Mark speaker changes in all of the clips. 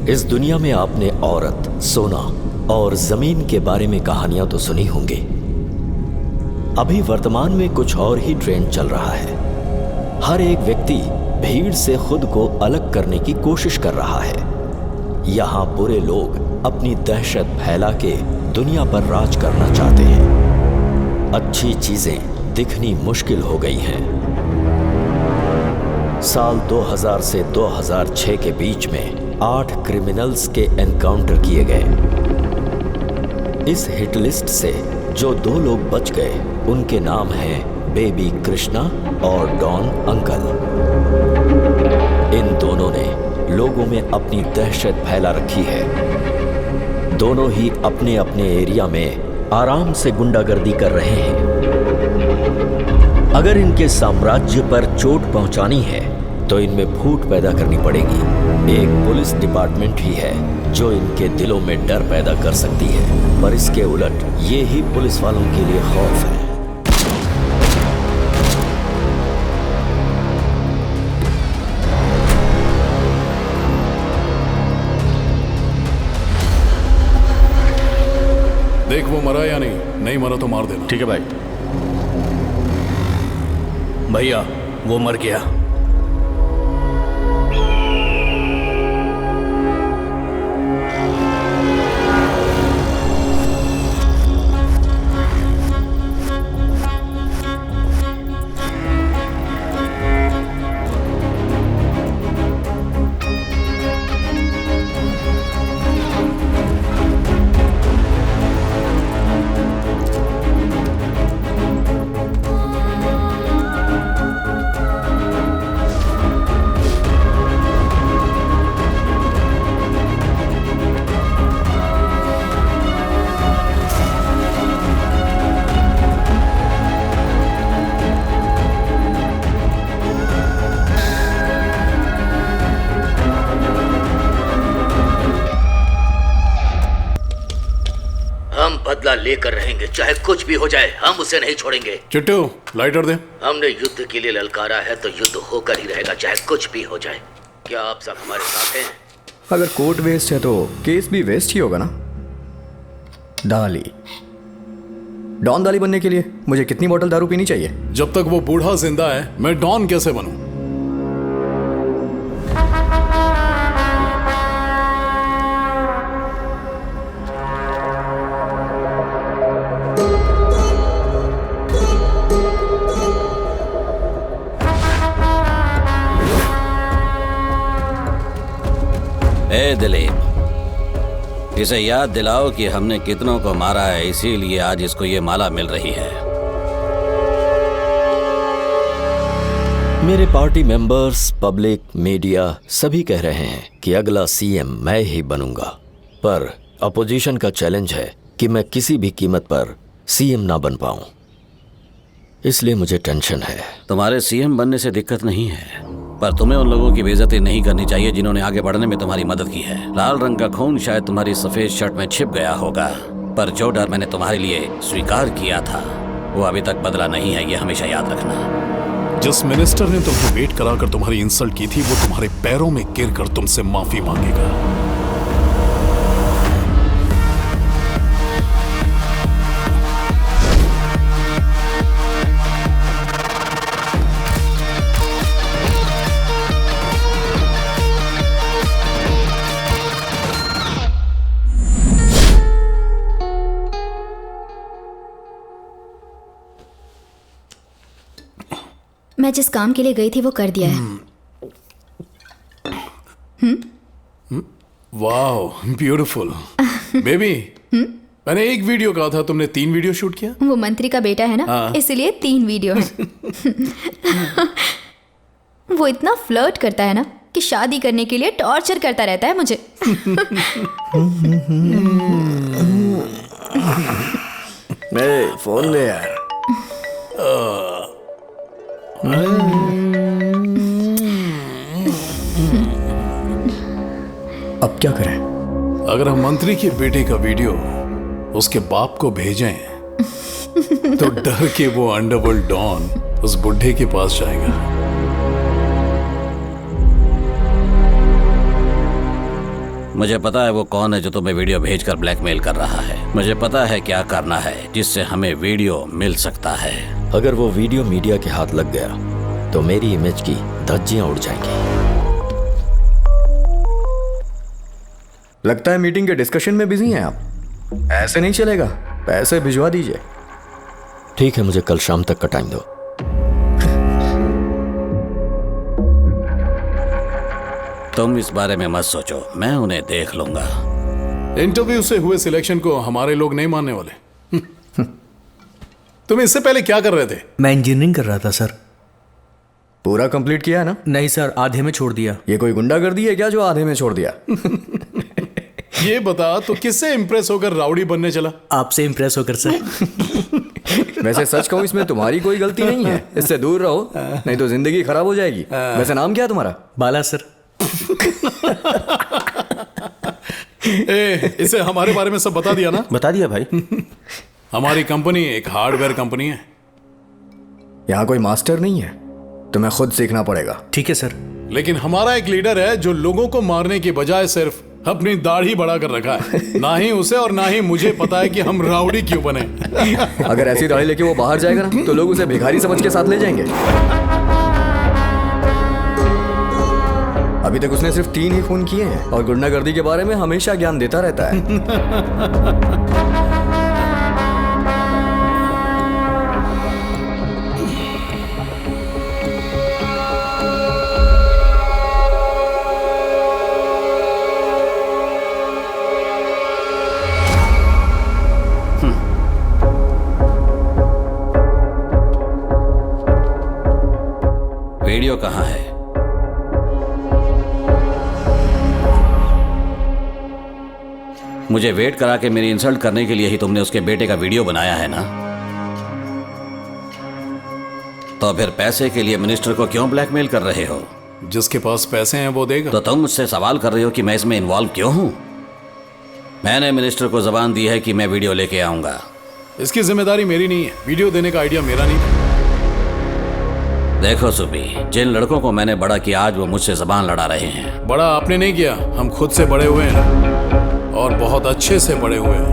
Speaker 1: इस दुनिया में आपने औरत, सोना और जमीन के बारे में कहानियां तो सुनी होंगी। अभी वर्तमान में कुछ और ही ट्रेंड चल रहा है। हर एक व्यक्ति भीड़ से खुद को अलग करने की कोशिश कर रहा है। यहाँ बुरे लोग अपनी दहशत फैला के दुनिया पर राज करना चाहते हैं। अच्छी चीजें दिखनी मुश्किल हो गई हैं। साल 2000 से 2006 के बीच में 8 क्रिमिनल्स के एनकाउंटर किए गए। इस हिट लिस्ट से जो 2 लोग बच गए उनके नाम हैं बेबी कृष्णा और डॉन अंकल। इन दोनों ने लोगों में अपनी दहशत फैला रखी है। दोनों ही अपने अपने एरिया में आराम से गुंडागर्दी कर रहे हैं। अगर इनके साम्राज्य पर चोट पहुंचानी है तो इनमें फूट पैदा करनी पड़ेगी। एक पुलिस डिपार्टमेंट ही है जो इनके दिलों में डर पैदा कर सकती है, पर इसके उलट ये ही पुलिस वालों के लिए खौफ है।
Speaker 2: देख वो मरा या नहीं मरा तो मार देना।
Speaker 3: ठीक है भाई। भैया वो मर गया।
Speaker 4: बदला लेकर रहेंगे, चाहे कुछ भी हो जाए, हम उसे नहीं छोड़ेंगे।
Speaker 2: चिट्टू लाइटर दे।
Speaker 4: हमने युद्ध के लिए ललकारा है तो युद्ध होकर ही रहेगा, चाहे कुछ भी हो जाए। क्या आप सब हमारे साथ हैं?
Speaker 5: अगर कोर्ट वेस्ट है तो केस भी वेस्ट ही होगा ना। दाली, डॉन दाली बनने के लिए मुझे कितनी बोतल दारू पीनी चाहिए?
Speaker 2: जब तक वो बूढ़ा जिंदा है मैं डॉन कैसे बनूं?
Speaker 6: ए दिलीप, इसे याद दिलाओ कि हमने कितनों को मारा है, इसीलिए आज इसको ये माला मिल रही है।
Speaker 1: मेरे पार्टी मेंबर्स, पब्लिक, मीडिया सभी कह रहे हैं कि अगला सीएम मैं ही बनूंगा, पर अपोजिशन का चैलेंज है कि मैं किसी भी कीमत पर सीएम ना बन पाऊं। इसलिए मुझे टेंशन है।
Speaker 6: तुम्हारे सीएम बनने से दिक्कत नहीं है, पर तुम्हें उन लोगों की बेइज्जती नहीं करनी चाहिए जिन्होंने आगे बढ़ने में तुम्हारी मदद की है। लाल रंग का खून शायद तुम्हारी सफेद शर्ट में छिप गया होगा, पर जो डर मैंने तुम्हारे लिए स्वीकार किया था वो अभी तक बदला नहीं है, ये हमेशा याद रखना।
Speaker 2: जिस मिनिस्टर ने तुम्हें वेट कराकर तुम्हारी इंसल्ट की थी वो तुम्हारे पैरों में गिरकर तुमसे माफी मांगेगा।
Speaker 7: मैं जिस काम के लिए गई थी वो कर दिया है।
Speaker 2: वाह ब्यूटीफुल बेबी। मैंने एक वीडियो कहा था, तुमने 3 वीडियो शूट किया।
Speaker 7: वो मंत्री का बेटा है ना, इसलिए 3 वीडियो है। वो इतना फ्लर्ट करता है ना कि शादी करने के लिए टॉर्चर करता रहता है मुझे।
Speaker 5: फोन ले यार। अब क्या करें?
Speaker 2: अगर हम मंत्री के बेटे का वीडियो उसके बाप को भेजें तो डर के वो अंडरवर्ल्ड डॉन उस बुढ़े के पास जाएगा।
Speaker 6: मुझे पता है वो कौन है जो तुम्हें वीडियो भेजकर ब्लैकमेल कर रहा है। मुझे पता है क्या करना है जिससे हमें वीडियो मिल सकता है।
Speaker 1: अगर वो वीडियो मीडिया के हाथ लग गया तो मेरी इमेज की धज्जियां उड़ जाएंगी।
Speaker 5: लगता है मीटिंग के डिस्कशन में बिजी हैं आप। ऐसे नहीं चलेगा, पैसे भिजवा दीजिए।
Speaker 1: ठीक है, मुझे कल शाम तक का टाइम दो।
Speaker 6: तुम इस बारे में मत सोचो, मैं उन्हें देख लूंगा।
Speaker 2: इंटरव्यू से हुए सिलेक्शन को हमारे लोग नहीं मानने वाले। तुम इससे पहले क्या कर रहे थे?
Speaker 3: मैं इंजीनियरिंग कर रहा था सर।
Speaker 5: पूरा कंप्लीट किया है ना?
Speaker 3: नहीं सर, आधे में छोड़ दिया।
Speaker 5: ये कोई गुंडागर्दी है क्या जो आधे में छोड़ दिया?
Speaker 2: ये बता, तो किससे इंप्रेस होकर राउडी बनने चला?
Speaker 3: आपसे इंप्रेस होकर सर।
Speaker 5: वैसे सच कहूं, इसमें तुम्हारी कोई गलती नहीं है। इससे दूर रहो, नहीं तो जिंदगी खराब हो जाएगी। वैसे नाम क्या है तुम्हारा?
Speaker 3: बाला सर।
Speaker 2: इसे हमारे बारे में सब बता दिया ना?
Speaker 3: बता दिया भाई।
Speaker 2: हमारी कंपनी एक हार्डवेयर कंपनी है।
Speaker 5: यहाँ कोई मास्टर नहीं है, तुम्हें खुद सीखना पड़ेगा।
Speaker 3: ठीक है सर।
Speaker 2: लेकिन हमारा एक लीडर है जो लोगों को मारने की बजाय सिर्फ अपनी दाढ़ी बढ़ा कर रखा है। ना ही उसे और ना ही मुझे पता है कि हम राउडी क्यों बने।
Speaker 5: अगर ऐसी दाढ़ी लेके वो बाहर जाएगा ना तो लोग उसे भिखारी समझ के साथ ले जाएंगे। अभी तक उसने सिर्फ 3 ही खून किए हैं और गुंडागर्दी के बारे में हमेशा ज्ञान देता रहता है।
Speaker 6: वीडियो कहाँ है? मुझे वेट करा के मेरी इंसल्ट करने के लिए ही तुमने उसके बेटे का वीडियो बनाया है ना? तो फिर पैसे के लिए मिनिस्टर को क्यों ब्लैकमेल कर रहे हो?
Speaker 2: जिसके पास पैसे हैं वो देगा।
Speaker 6: तो तुम मुझसे सवाल कर रहे हो कि मैं इसमें इन्वॉल्व क्यों हूं? मैंने मिनिस्टर को जबान दी है कि मैं वीडियो लेके आऊंगा।
Speaker 2: इसकी जिम्मेदारी मेरी नहीं है। वीडियो देने का आइडिया मेरा नहीं था।
Speaker 6: देखो सुबी, जिन लड़कों को मैंने बड़ा किया आज वो मुझसे जबान लड़ा रहे हैं।
Speaker 2: बड़ा आपने नहीं किया, हम खुद से बड़े हुए हैं और बहुत अच्छे से बड़े हुए हैं।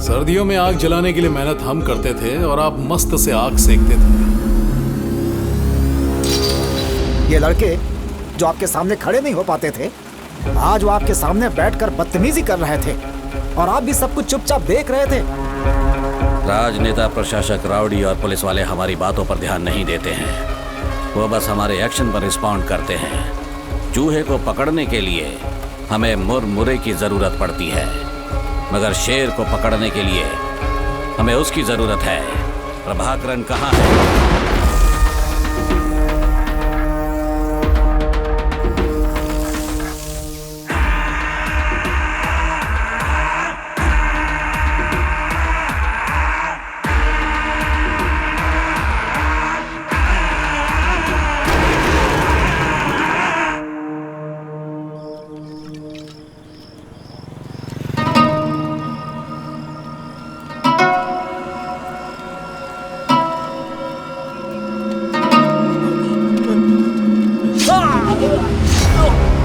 Speaker 2: सर्दियों में आग जलाने के लिए मेहनत हम करते थे और आप मस्त से आग सेकते थे।
Speaker 8: ये लड़के जो आपके सामने खड़े नहीं हो पाते थे, आज वो आपके सामने बैठकर बदतमीजी कर रहे थे और आप भी सब कुछ चुपचाप देख रहे थे।
Speaker 6: राजनेता, प्रशासक, राउडी और पुलिस वाले हमारी बातों पर ध्यान नहीं देते हैं। वो बस हमारे एक्शन पर रिस्पॉन्ड करते हैं। चूहे को पकड़ने के लिए हमें मुरमुरे की जरूरत पड़ती है, मगर शेर को पकड़ने के लिए हमें उसकी जरूरत है। प्रभाकरन कहाँ है?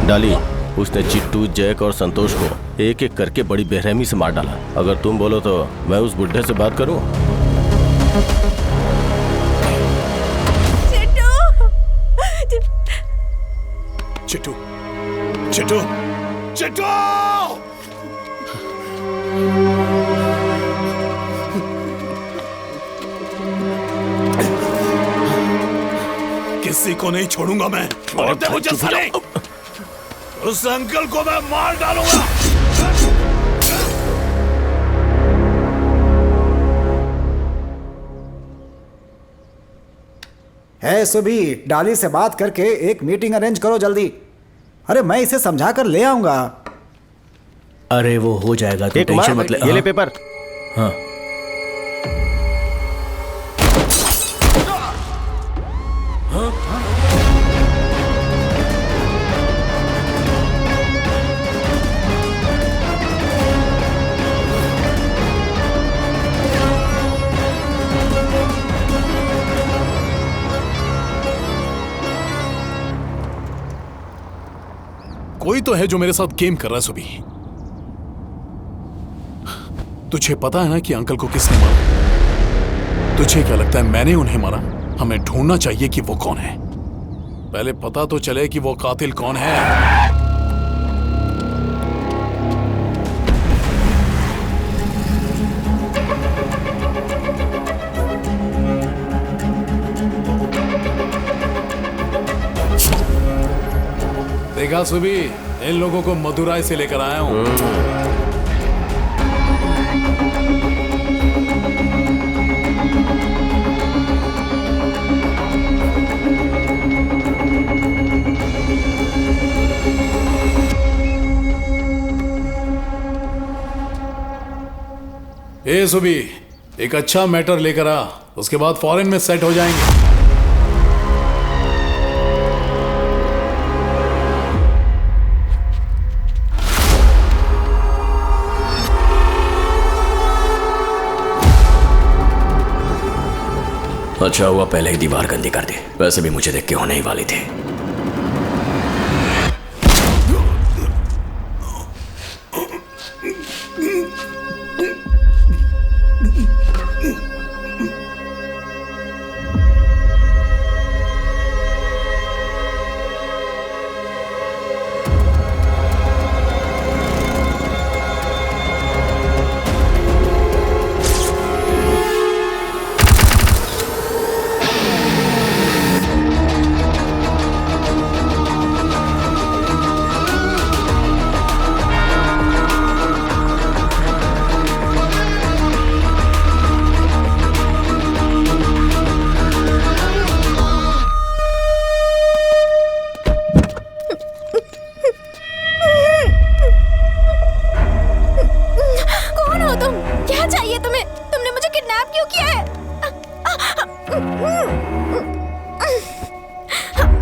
Speaker 9: डाली, उसने चिट्टू, जैक और संतोष को एक एक करके बड़ी बेरहमी से मार डाला। अगर तुम बोलो तो मैं उस बुढ़े से बात करूं?
Speaker 2: चिट्टू, चिट्टू, चिट्टू! किसी को नहीं छोड़ूंगा मैं। छोड़ दे मुझे साले। उस अंकल को मैं मार डालूंगा।
Speaker 8: है सुबी, डाली से बात करके एक मीटिंग अरेंज करो जल्दी। अरे मैं इसे समझा कर ले आऊंगा।
Speaker 3: अरे वो हो जाएगा, तो टेंशन मत ले।
Speaker 9: ये ले पेपर।
Speaker 3: हाँ।
Speaker 2: तो है जो मेरे साथ गेम कर रहा है सुबी। तुझे पता है ना कि अंकल को किसने मारा? तुझे क्या लगता है मैंने उन्हें मारा? हमें ढूंढना चाहिए कि वो कौन है। पहले पता तो चले कि वो कातिल कौन है। देखा सुबी, इन लोगों को मदुराई से लेकर आया हूं। ए सुबी, एक अच्छा मैटर लेकर आ, उसके बाद फॉरेन में सेट हो जाएंगे।
Speaker 5: अच्छा हुआ पहले ही दीवार गंदी कर दी, वैसे भी मुझे देख के होने ही वाली थी।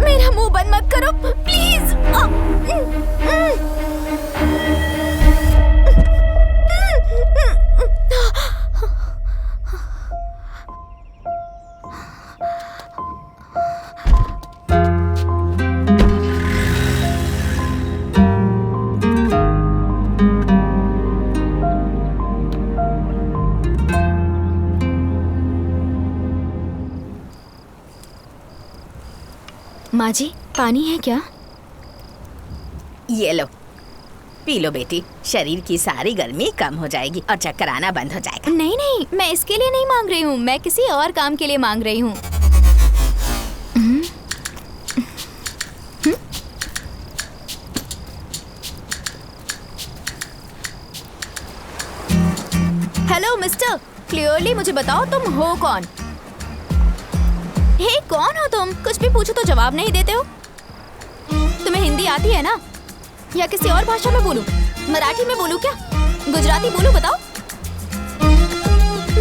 Speaker 7: मेरा मुंह बंद मत करो प्लीज। माँ जी, पानी है क्या?
Speaker 10: ये लो, पी लो बेटी, शरीर की सारी गर्मी कम हो जाएगी और चक्कर आना बंद हो जाएगा।
Speaker 7: नहीं नहीं, मैं इसके लिए नहीं मांग रही हूँ, मैं किसी और काम के लिए मांग रही हूँ। हेलो मिस्टर, क्लियरली मुझे बताओ तुम हो कौन? हे, कौन हो तुम? कुछ भी पूछो तो जवाब नहीं देते हो। तुम्हें हिंदी आती है ना? या किसी और भाषा में बोलूं? मराठी में बोलूं क्या? गुजराती बोलूं? बताओ।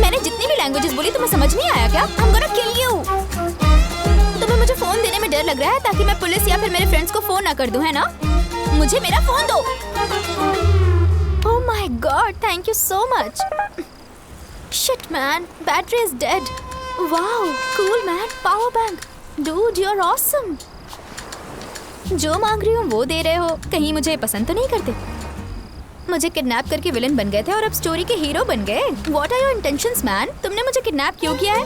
Speaker 7: मैंने जितनी भी लैंग्वेजेस बोली तुम्हें समझ नहीं आया क्या? I'm gonna kill you। तुम्हें मुझे फोन देने में डर लग रहा है ताकि मैं पुलिस या फिर मेरे फ्रेंड्स को फोन ना कर दूं, है ना? मुझे मेरा फोन दो। Oh my God, thank you so much। Shit man, battery is dead। Wow, cool man, power bank। Dude, you're awesome। जो मांग रही हूँ वो दे रहे हो, कहीं मुझे पसंद तो नहीं करते? मुझे किडनैप करके विलन बन गए थे और अब स्टोरी के हीरो बन गए। What are your intentions, man? तुमने मुझे किडनैप क्यों किया है?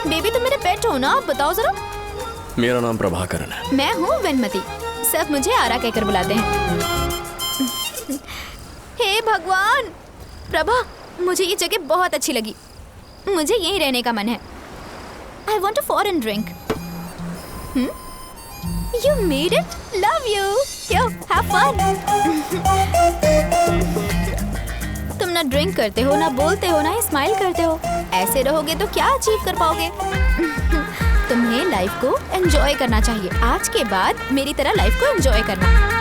Speaker 7: बेबी तुम मेरे पेट हो ना, बताओ जरा।
Speaker 5: मेरा नाम प्रभाकरन है।
Speaker 7: मैं हूँ वेनमती, सब मुझे आरा कहकर बुलाते हैं। हे भगवान, प्रभा, मुझे ये जगह बहुत अच्छी लगी, मुझे यहीं रहने का मन है। I want a foreign drink। You made it? Love you। Yo, have fun। तुम ना ड्रिंक करते हो, ना बोलते हो, ना ही स्माइल करते हो। ऐसे रहोगे तो क्या अचीव कर पाओगे? तुम्हें लाइफ को एंजॉय करना चाहिए। आज के बाद मेरी तरह लाइफ को एंजॉय करना।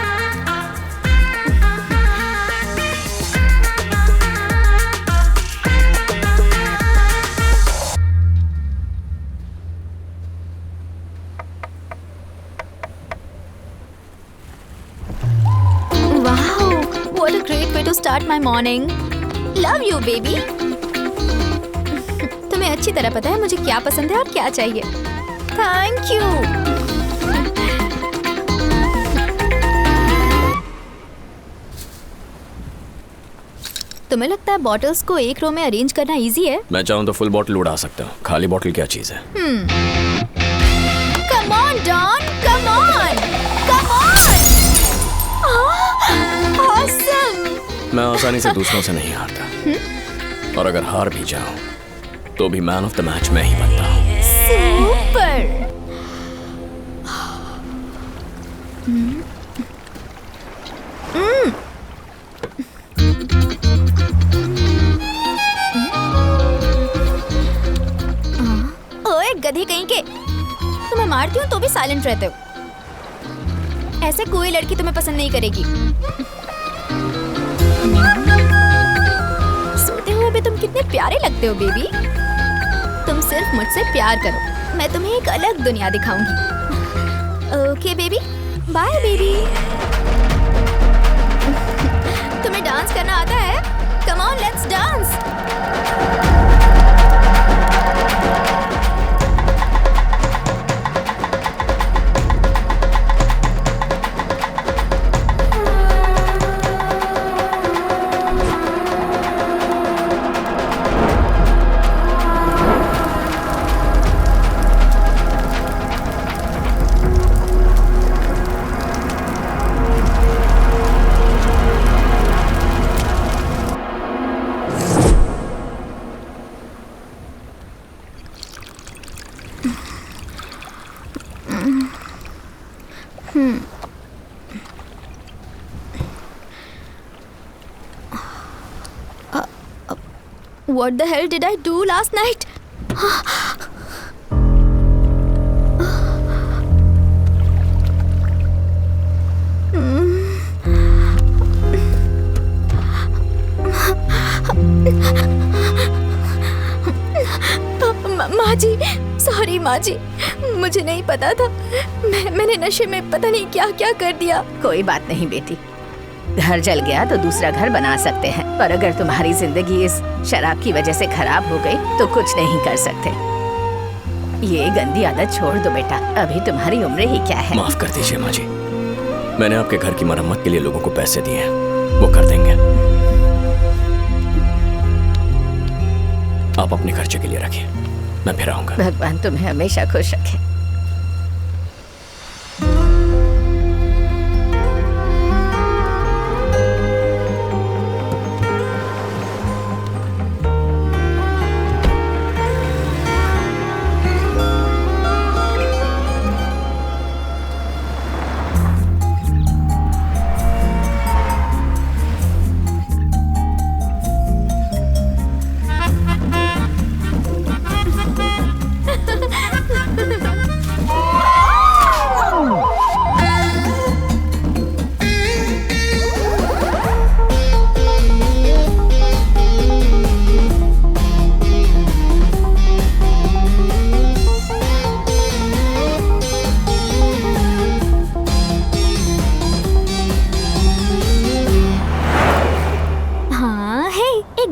Speaker 7: What a great way to start my morning। Love you, baby। तुम्हें अच्छी तरह पता है मुझे क्या पसंद है और क्या चाहिए। Thank you। तुम्हें लगता है बॉटल्स को एक रो में अरेंज करना इजी है?
Speaker 11: मैं चाहूँ तो फुल बॉटल उड़ा सकता हूँ, खाली बॉटल क्या चीज है?
Speaker 7: Come on Don, come on, come on. Awesome.
Speaker 11: मैं आसानी से दूसरों से नहीं हारता, और अगर हार भी जाऊं तो भी मैन ऑफ द मैच मैं ही बनता हूँ।
Speaker 7: सुपर। ओए गधे कहीं के, तुम्हें मारती हूँ तो भी साइलेंट रहते हो। ऐसे कोई लड़की तुम्हें पसंद नहीं करेगी। सोते हुए भी तुम कितने प्यारे लगते हो बेबी। तुम सिर्फ मुझसे प्यार करो, मैं तुम्हें एक अलग दुनिया दिखाऊंगी। Okay baby, bye baby. तुम्हें डांस करना आता है? Come on let's dance. What the hell did I do last night? माँ जी, सॉरी माँ जी, मुझे नहीं पता था। मैंने नशे में पता नहीं क्या क्या कर दिया।
Speaker 10: कोई बात नहीं बेटी, घर जल गया तो दूसरा घर बना सकते हैं, पर अगर तुम्हारी जिंदगी इस शराब की वजह से खराब हो गई तो कुछ नहीं कर सकते। ये गंदी आदत छोड़ दो बेटा, अभी तुम्हारी उम्र ही क्या है।
Speaker 11: माफ कर दीजिए माँ जी, मैंने आपके घर की मरम्मत के लिए लोगों को पैसे दिए हैं, वो कर देंगे। आप अपने खर्चे के लिए रखिए, मैं फिर आऊंगा।
Speaker 10: भगवान तुम्हें हमेशा खुश रखे।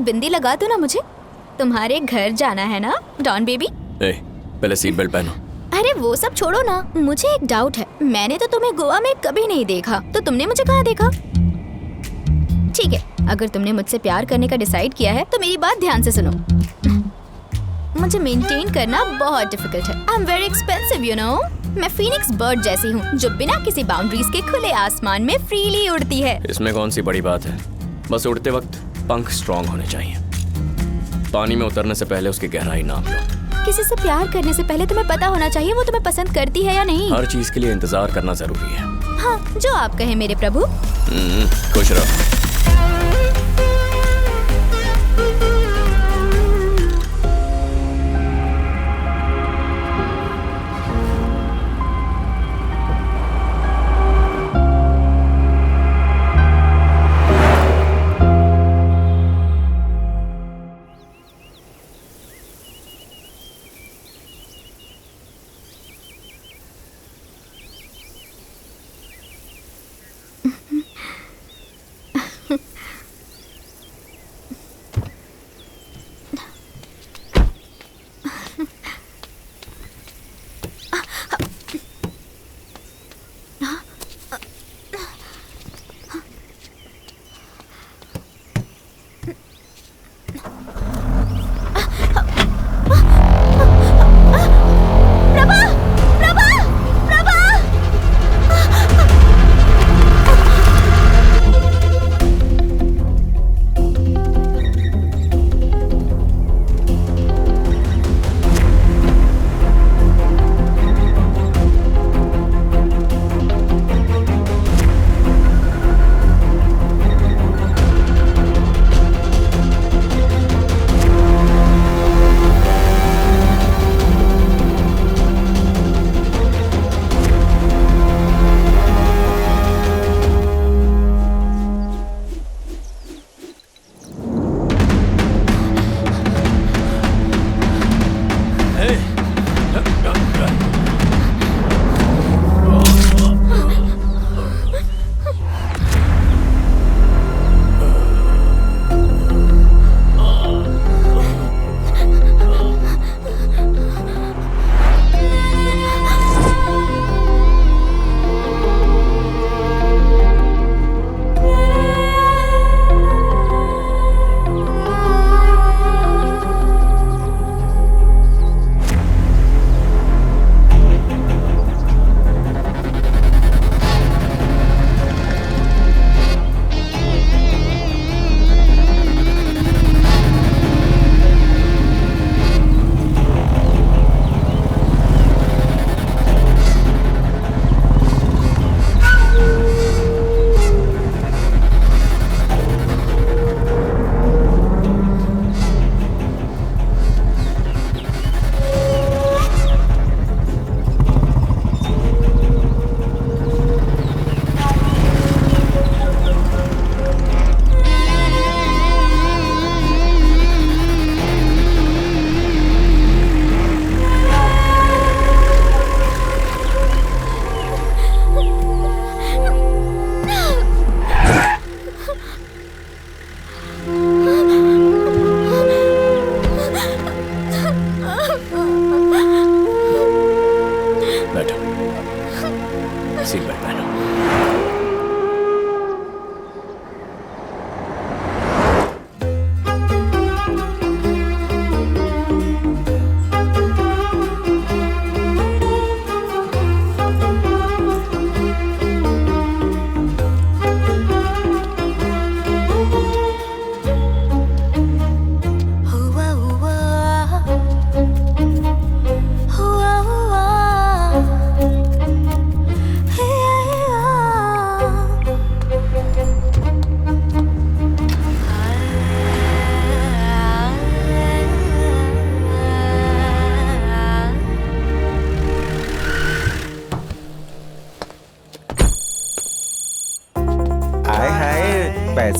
Speaker 7: बिंदी लगा दो ना मुझे, तुम्हारे घर जाना है ना डॉन बेबी।
Speaker 11: पहले सीट बेल्ट पहनो।
Speaker 7: अरे वो सब छोड़ो ना, मुझे एक डाउट है। मैंने तो तुम्हें गोवा में कभी नहीं देखा, तो तुमने मुझे कहाँ देखा? ठीक है, अगर तुमने मुझसे प्यार करने का डिसाइड किया है तो मेरी बात ध्यान से सुनो। मुझे मेंटेन करना बहुत डिफिकल्ट है। I am very expensive you know. मैं फीनिक्स बर्ड जैसी हूँ जो बिना किसी बाउंड्रीज के खुले आसमान में फ्रीली उड़ती है।
Speaker 11: इसमें कौन सी बड़ी बात है, बस उड़ते वक्त पंख स्ट्रॉन्ग होने चाहिए। पानी में उतरने से पहले उसकी गहराई नाप लो।
Speaker 7: किसी से प्यार करने से पहले तुम्हें पता होना चाहिए वो तुम्हें पसंद करती है या नहीं।
Speaker 11: हर चीज के लिए इंतजार करना जरूरी है।
Speaker 7: हाँ, जो आप कहें मेरे प्रभु।
Speaker 11: खुश रहो।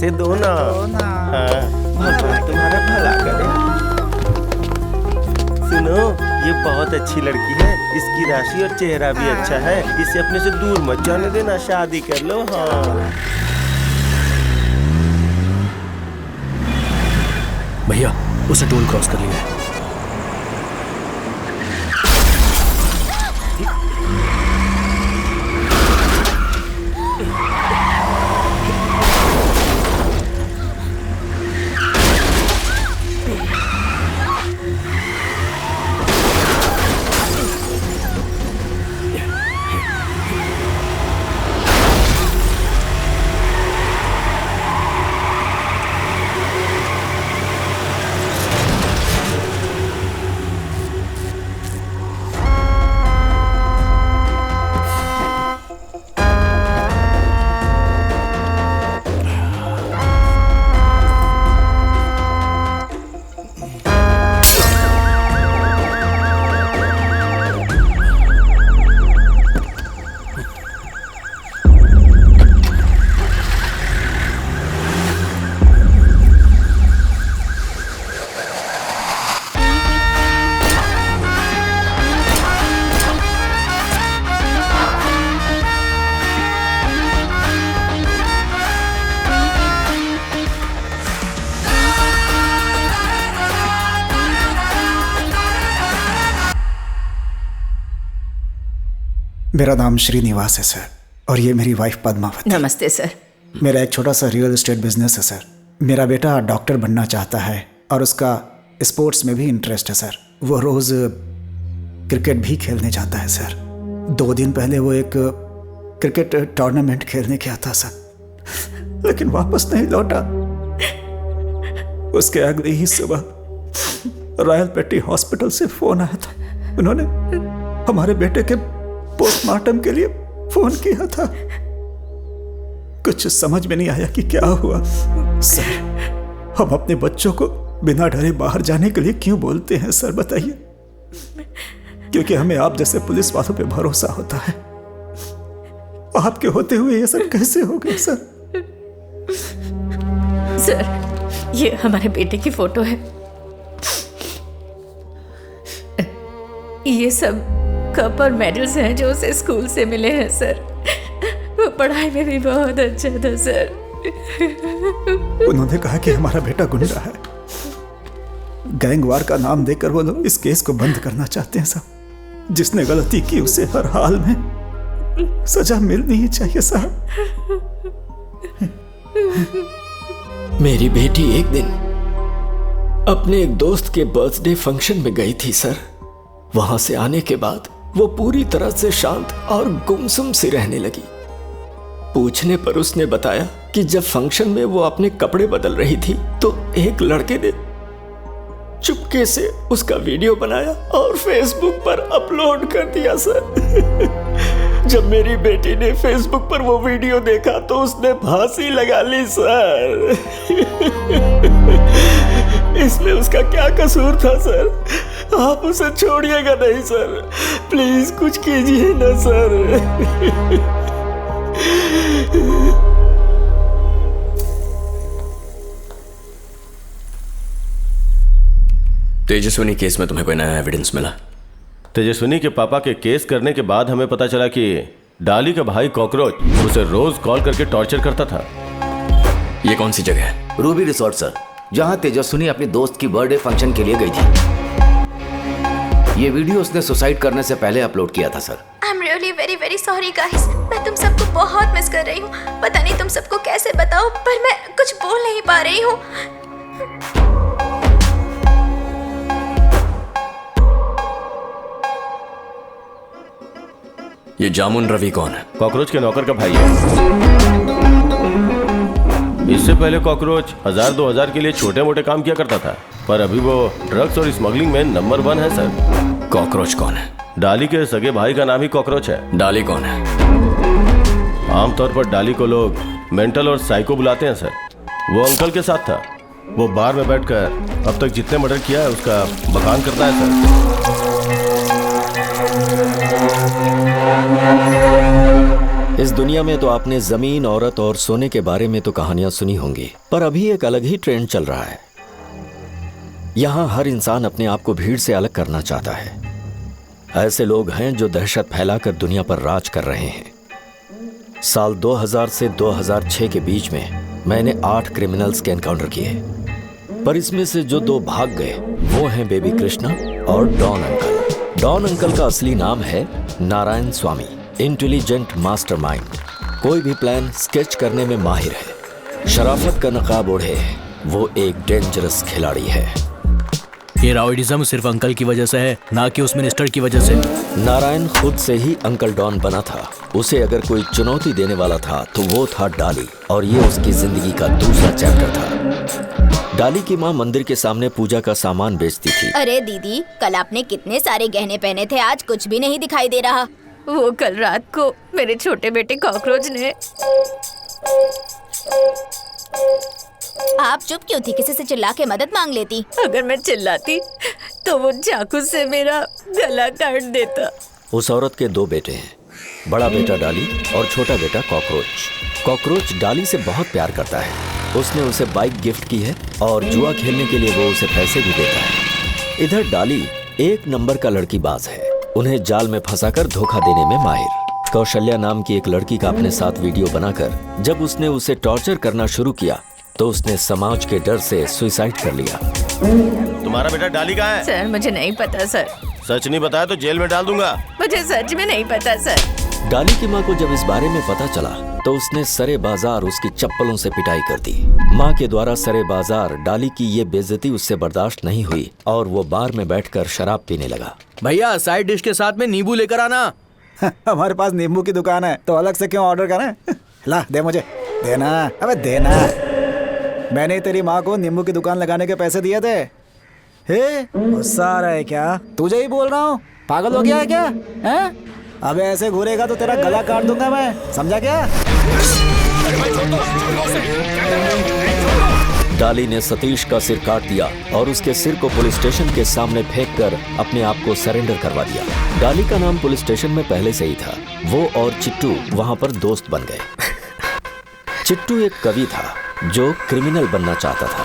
Speaker 12: से दो ना। हाँ, भगवान तुम्हारा भला करे। सुनो, ये बहुत अच्छी लड़की है, इसकी राशि और चेहरा भी अच्छा है, इसे अपने से दूर मत जाने देना, शादी कर लो। हाँ
Speaker 3: भैया, उसे टोल क्रॉस कर लिया है।
Speaker 8: मेरा नाम श्रीनिवास है सर, और ये मेरी वाइफ पद्मावती।
Speaker 10: नमस्ते सर।
Speaker 8: मेरा एक छोटा सा रियल एस्टेट बिजनेस है सर। मेरा बेटा डॉक्टर बनना चाहता है और उसका स्पोर्ट्स में भी इंटरेस्ट है सर। वो रोज़ क्रिकेट भी खेलने जाता है सर। 2 दिन पहले वो एक क्रिकेट टूर्नामेंट खेलने गया था सर, लेकिन वापस नहीं लौटा। उसके अगले ही सुबह रॉयल पेटी हॉस्पिटल से फ़ोन आया था। उन्होंने हमारे बेटे के पोस्टमार्टम के लिए फोन किया था। कुछ समझ में नहीं आया कि क्या हुआ सर। हम अपने बच्चों को बिना डरे बाहर जाने के लिए क्यों बोलते हैं सर, बताइए? क्योंकि हमें आप जैसे पुलिस वालों पे भरोसा होता है। आपके होते हुए ये सब कैसे हो गया सर?
Speaker 10: सर, ये हमारे बेटे की फोटो है। ये सब कप और मेडल्स हैं जो उसे स्कूल से मिले हैं सर। वो पढ़ाई में भी बहुत अच्छा था सर।
Speaker 8: उन्होंने कहा कि हमारा बेटा गुंडा है। गैंगवार का नाम देकर वो लोग इस केस को बंद करना चाहते हैं साहब। जिसने गलती की उसे हर हाल में सजा मिलनी ही चाहिए साहब।
Speaker 1: मेरी बेटी एक दिन अपने एक दोस्त के बर्थडे फंक्शन में गई थी सर। वहां से आने के बाद वो पूरी तरह से शांत और गुमसुम सी रहने लगी। पूछने पर उसने बताया कि जब फंक्शन में वो अपने कपड़े बदल रही थी तो एक लड़के ने चुपके से उसका वीडियो बनाया और फेसबुक पर अपलोड कर दिया सर। जब मेरी बेटी ने फेसबुक पर वो वीडियो देखा तो उसने फांसी लगा ली सर। इसमें उसका क्या कसूर था सर? आप उसे छोड़िएगा नहीं सर, प्लीज कुछ कीजिए ना सर।
Speaker 11: तेजस्विनी केस में तुम्हें कोई नया एविडेंस मिला?
Speaker 9: तेजस्विनी के पापा के केस करने के बाद हमें पता चला कि डाली का भाई कॉकरोच उसे रोज कॉल करके टॉर्चर करता था।
Speaker 11: ये कौन सी जगह है?
Speaker 4: रूबी रिसोर्ट सर, जहां तेजस्विनी अपनी दोस्त की बर्थडे फंक्शन के लिए गई थी। ये वीडियो उसने सुसाइड करने से पहले अपलोड किया था sir.
Speaker 7: I am really very very sorry guys. मैं तुम सबको बहुत मिस कर रही हूँ। पता नहीं तुम सबको कैसे बताऊँ, पर मैं कुछ बोल नहीं पा रही हूँ।
Speaker 11: ये जामुन रवि कौन है?
Speaker 9: कॉकरोच के नौकर का भाई है। इससे पहले कॉकरोच 1000-2000 के लिए छोटे मोटे काम किया करता था, पर अभी वो ड्रग्स और स्मगलिंग में नंबर 1 है सर।
Speaker 11: कॉकरोच कौन है?
Speaker 9: डाली के सगे भाई का नाम ही कॉकरोच है।
Speaker 11: डाली कौन है?
Speaker 9: आमतौर पर डाली को लोग मेंटल और साइको बुलाते हैं सर। वो अंकल के साथ था। वो बार में बैठकर अब तक जितने मर्डर किया है उसका बखान करता है सर।
Speaker 1: इस दुनिया में तो आपने जमीन, औरत और सोने के बारे में तो कहानियां सुनी होंगी, पर अभी एक अलग ही ट्रेंड चल रहा है। यहाँ हर इंसान अपने आप को भीड़ से अलग करना चाहता है। ऐसे लोग हैं जो दहशत फैलाकर दुनिया पर राज कर रहे हैं। साल 2000 से 2006 के बीच में मैंने 8 क्रिमिनल्स के एनकाउंटर किए, पर इसमें से जो 2 भाग गए वो हैं बेबी कृष्णा और डॉन अंकल। डॉन अंकल का असली नाम है नारायण स्वामी, इंटेलिजेंट मास्टरमाइंड। कोई भी प्लान स्केच करने में माहिर है, शराफत का नकाब ओढ़े वो एक डेंजरस खिलाड़ी है।
Speaker 3: ये राउडीज़म सिर्फ अंकल की वजह से है, ना कि उस मिनिस्टर की वजह से।
Speaker 1: नारायण खुद से ही अंकल डॉन बना था। उसे अगर कोई चुनौती देने वाला था तो वो था डाली, और ये उसकी जिंदगी का दूसरा चैप्टर था। डाली की माँ मंदिर के सामने पूजा का सामान बेचती थी।
Speaker 7: अरे दीदी, कल आपने कितने सारे गहने पहने थे, आज कुछ भी नहीं दिखाई दे रहा।
Speaker 10: वो कल रात को मेरे छोटे बेटे कॉकरोच ने।
Speaker 7: आप चुप क्यों थी? किसी से चिल्ला के मदद मांग लेती।
Speaker 10: अगर मैं चिल्लाती तो वो चाकू से मेरा गला काट देता।
Speaker 1: उस औरत के 2 बेटे हैं, बड़ा बेटा डाली और छोटा बेटा कॉकरोच। कॉकरोच डाली से बहुत प्यार करता है। उसने उसे बाइक गिफ्ट की है और जुआ खेलने के लिए वो उसे पैसे भी देता है। इधर डाली एक नंबर का लड़कीबाज है, उन्हें जाल में फंसाकर धोखा देने में माहिर। कौशल्या नाम की एक लड़की का अपने साथ वीडियो बनाकर जब उसने उसे टॉर्चर करना शुरू किया तो उसने समाज के डर से सुसाइड कर लिया।
Speaker 9: तुम्हारा बेटा डाली कहाँ है?
Speaker 10: सर मुझे नहीं पता सर।
Speaker 9: सच नहीं बताया तो जेल में डाल दूंगा।
Speaker 10: मुझे सच में नहीं पता सर।
Speaker 1: डाली की माँ को जब इस बारे में पता चला तो उसने सरे बाजार उसकी चप्पलों से पिटाई कर दी। माँ के द्वारा सरे बाजार डाली की ये बेइज्जती उससे बर्दाश्त नहीं हुई और वो बार में बैठकर शराब पीने लगा।
Speaker 3: भैया साइड डिश के साथ में नींबू लेकर आना।
Speaker 8: हमारे पास नींबू की दुकान है तो अलग से क्यों ऑर्डर करें? ला दे मुझे, देना, अबे देना। मैंने तेरी माँ को नींबू की दुकान लगाने के पैसे दिए थे। हे, गुस्सा आ रहा है क्या? तुझे ही बोल रहा हूँ, पागल हो गया है क्या? हैं? अबे ऐसे घूरेगा तो तेरा गला काट दूंगा मैं, समझा क्या?
Speaker 1: डाली ने सतीश का सिर काट दिया और उसके सिर को पुलिस स्टेशन के सामने फेंककर अपने आप को सरेंडर करवा दिया। डाली का नाम पुलिस स्टेशन में पहले से ही था। वो और चिट्टू वहां पर दोस्त बन गए। चिट्टू एक कवि था जो क्रिमिनल बनना चाहता था।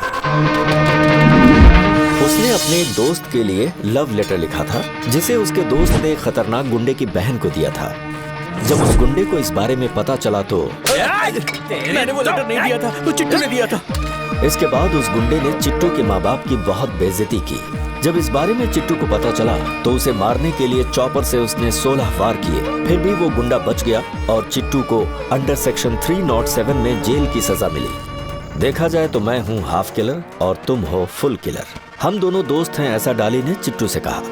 Speaker 1: उसने अपने एक दोस्त के लिए लव लेटर लिखा था जिसे उसके दोस्त ने खतरनाक गुंडे की बहन को दिया था। जब उस गुंडे को इस बारे में पता चला तो
Speaker 3: मैंने वो लेटर नहीं दिया था, वो चिट्टू ने दिया था।
Speaker 1: इसके बाद उस गुंडे ने चिट्टू के माँ बाप की बहुत बेइज्जती की। जब इस बारे में चिट्टू को पता चला तो उसे मारने के लिए चॉपर से उसने 16 वार किए। फिर भी वो गुंडा बच गया और चिट्टू को अंडर सेक्शन 307 में जेल की सजा मिली। देखा जाए तो मैं हूँ हाफ किलर और तुम हो फुल किलर। हम दोनों दोस्त हैं, ऐसा डाली ने चिट्टू से कहा।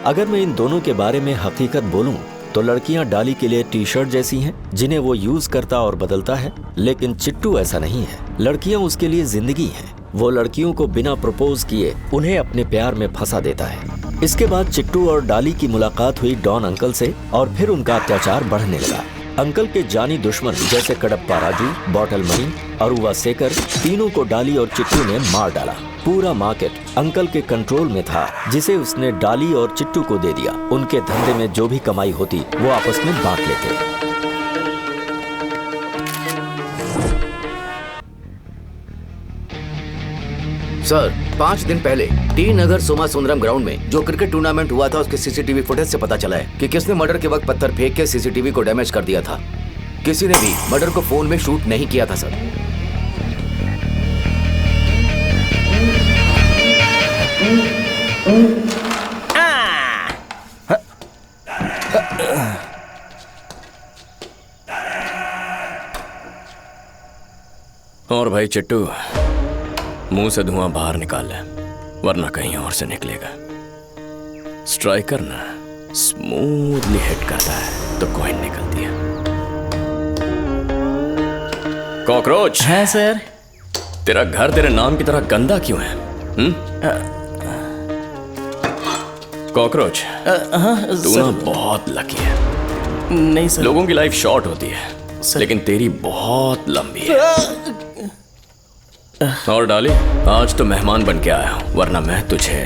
Speaker 1: अगर मैं इन दोनों के बारे में हकीकत बोलूं तो लड़कियां डाली के लिए टी शर्ट जैसी हैं जिन्हें वो यूज करता और बदलता है, लेकिन चिट्टू ऐसा नहीं है। लड़कियां उसके लिए जिंदगी हैं। वो लड़कियों को बिना प्रपोज किए उन्हें अपने प्यार में फंसा देता है। इसके बाद चिट्टू और डाली की मुलाकात हुई डॉन अंकल से और फिर उनका अत्याचार बढ़ने लगा। अंकल के जानी दुश्मन जैसे कडप्पा राजू, बॉटल मनी, अरुवा सेकर, तीनों को डाली और चिट्टू ने मार डाला। पूरा मार्केट अंकल के कंट्रोल में था जिसे उसने डाली और चिट्टू को दे दिया। उनके धंधे में जो भी कमाई होती वो आपस में बांट लेते।
Speaker 4: सर 5 दिन पहले टी नगर सोमा सुंदरम ग्राउंड में जो क्रिकेट टूर्नामेंट हुआ था उसके सीसीटीवी फुटेज से पता चला है कि किसने मर्डर के वक्त पत्थर फेंक के सीसीटीवी को डैमेज कर दिया था। किसी ने भी मर्डर को फोन में शूट नहीं किया था सर।
Speaker 11: और भाई चिट्टू, मुंह से धुआं बाहर निकाल ले वरना कहीं और से निकलेगा। स्ट्राइकर ना स्मूथली हिट करता है तो कॉइन निकलती है। कॉकरोच
Speaker 3: है सर।
Speaker 11: तेरा घर तेरे नाम की तरह गंदा क्यों है? कॉकरोच तू ना बहुत लकी है।
Speaker 12: नहीं सर।
Speaker 11: लोगों की लाइफ शॉर्ट होती है लेकिन तेरी बहुत लंबी है। और डाली, आज तो मेहमान बन के आया हूं वरना मैं तुझे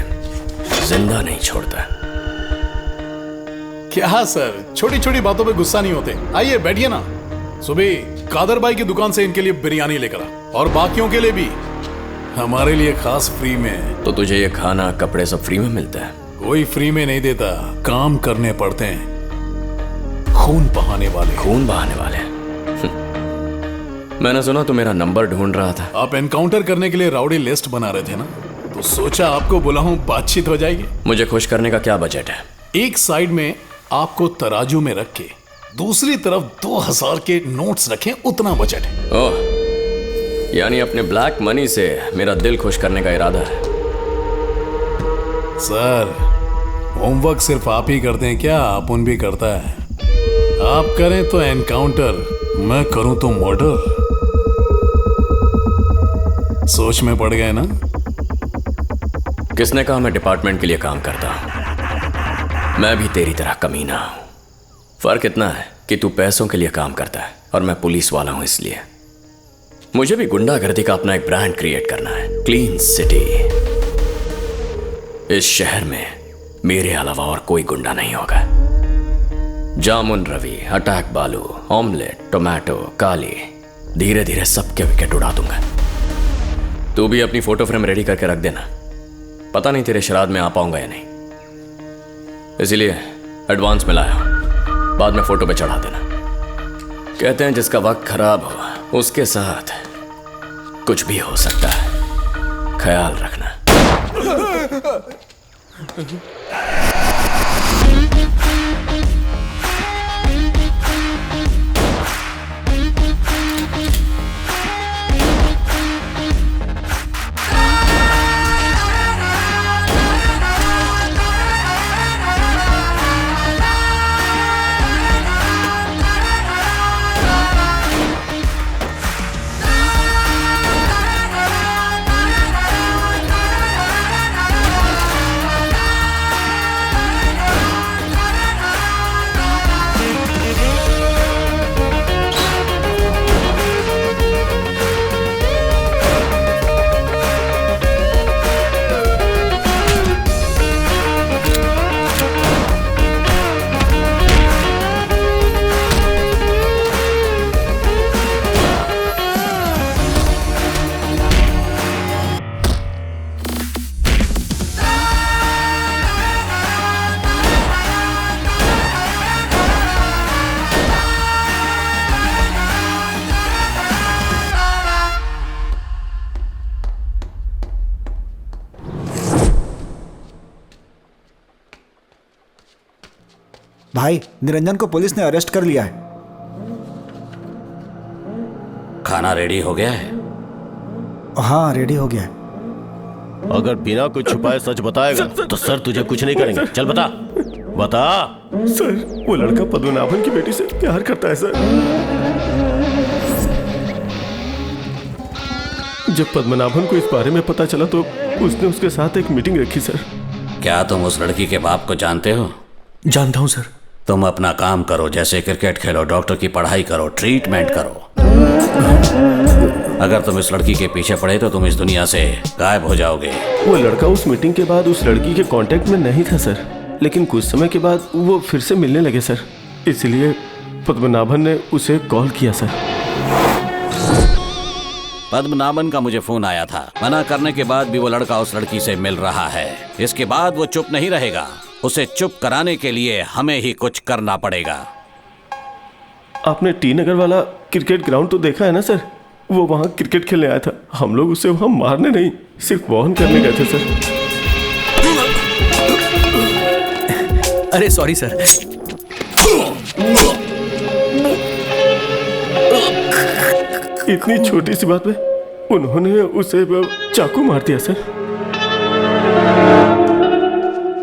Speaker 11: जिंदा नहीं छोड़ता।
Speaker 2: क्या सर, छोटी छोटी बातों पे गुस्सा नहीं होते। आइए बैठिए ना। सुबह कादर भाई की दुकान से इनके लिए बिरयानी लेकर आ, और बाकियों के लिए भी हमारे लिए खास फ्री में।
Speaker 11: तो तुझे ये खाना कपड़े सब फ्री में मिलता है?
Speaker 2: कोई फ्री में नहीं देता, काम करने पड़ते हैं। खून बहाने वाले।
Speaker 11: खून बहाने वाले? मैंने सुना तू मेरा नंबर ढूंढ रहा था।
Speaker 2: आप एनकाउंटर करने के लिए राउडी लिस्ट बना रहे थे ना, तो सोचा आपको बुलाऊं, बातचीत हो जाएगी।
Speaker 11: मुझे खुश करने का क्या बजट है?
Speaker 2: एक साइड में आपको तराजू में रख के दूसरी तरफ 2000 के नोट्स रखें, उतना बजट है।
Speaker 11: ओह, यानी अपने ब्लैक मनी से मेरा दिल खुश करने का इरादा है?
Speaker 2: सर, होमवर्क सिर्फ आप ही करते हैं क्या? अपुन भी करता है। आप करें तो एनकाउंटर, मैं करूं तो मर्डर। सोच में पड़ गए ना?
Speaker 11: किसने कहा मैं डिपार्टमेंट के लिए काम करता हूं? मैं भी तेरी तरह कमीना हूं। फर्क इतना है कि तू पैसों के लिए काम करता है और मैं पुलिस वाला हूं। इसलिए मुझे भी गुंडागर्दी का अपना एक ब्रांड क्रिएट करना है। Clean city. इस शहर में मेरे अलावा और कोई गुंडा नहीं होगा। जामुन रवि, अटैक बालू, ऑमलेट, टोमेटो, काली, धीरे धीरे सबके विकेट उड़ा दूंगा। तू भी अपनी फोटो फ्रेम रेडी करके रख देना। पता नहीं तेरे श्राद्ध में आ पाऊंगा या नहीं, इसीलिए एडवांस में लाया हूं। बाद में फोटो पे चढ़ा देना। कहते हैं जिसका वक्त खराब हो उसके साथ कुछ भी हो सकता है। ख्याल रखना।
Speaker 8: भाई, निरंजन को पुलिस ने अरेस्ट कर लिया है।
Speaker 6: खाना रेडी हो गया है?
Speaker 8: हाँ, रेडी हो गया है।
Speaker 9: अगर बिना कुछ छुपाए सच बताएगा तो सर तुझे कुछ नहीं करेंगे। चल बता, बता।
Speaker 12: सर, वो लड़का पद्मनाभन की बेटी से प्यार करता है सर। जब पद्मनाभन को इस बारे में पता चला तो उसने उसके साथ एक मीटिंग रखी सर।
Speaker 6: क्या तुम उस लड़की के बाप को जानते हो?
Speaker 3: जानता हूं सर।
Speaker 6: तुम अपना काम करो, जैसे क्रिकेट खेलो, डॉक्टर की पढ़ाई करो, ट्रीटमेंट करो। अगर तुम इस लड़की के पीछे पड़े तो तुम इस दुनिया से गायब हो जाओगे।
Speaker 12: वो लड़का उस मीटिंग के बाद उस लड़की के कांटेक्ट में नहीं था सर, लेकिन कुछ समय के बाद वो फिर से मिलने लगे सर। इसलिए पद्मनाभन ने उसे कॉल किया सर।
Speaker 6: पद्मनाभन का मुझे फोन आया था। मना करने के बाद भी वो लड़का उस लड़की से मिल रहा है। इसके बाद वो चुप नहीं रहेगा। उसे चुप कराने के लिए हमें ही कुछ करना पड़ेगा।
Speaker 12: आपने टी नगर वाला क्रिकेट ग्राउंड तो देखा है ना सर? वो वहाँ क्रिकेट खेलने आया था। हम लोग उसे वहाँ मारने नहीं, सिर्फ वार्न करने गए थे सर।
Speaker 3: अरे सॉरी सर।
Speaker 12: इतनी छोटी सी बात में उन्होंने उसे चाकू मार दिया सर।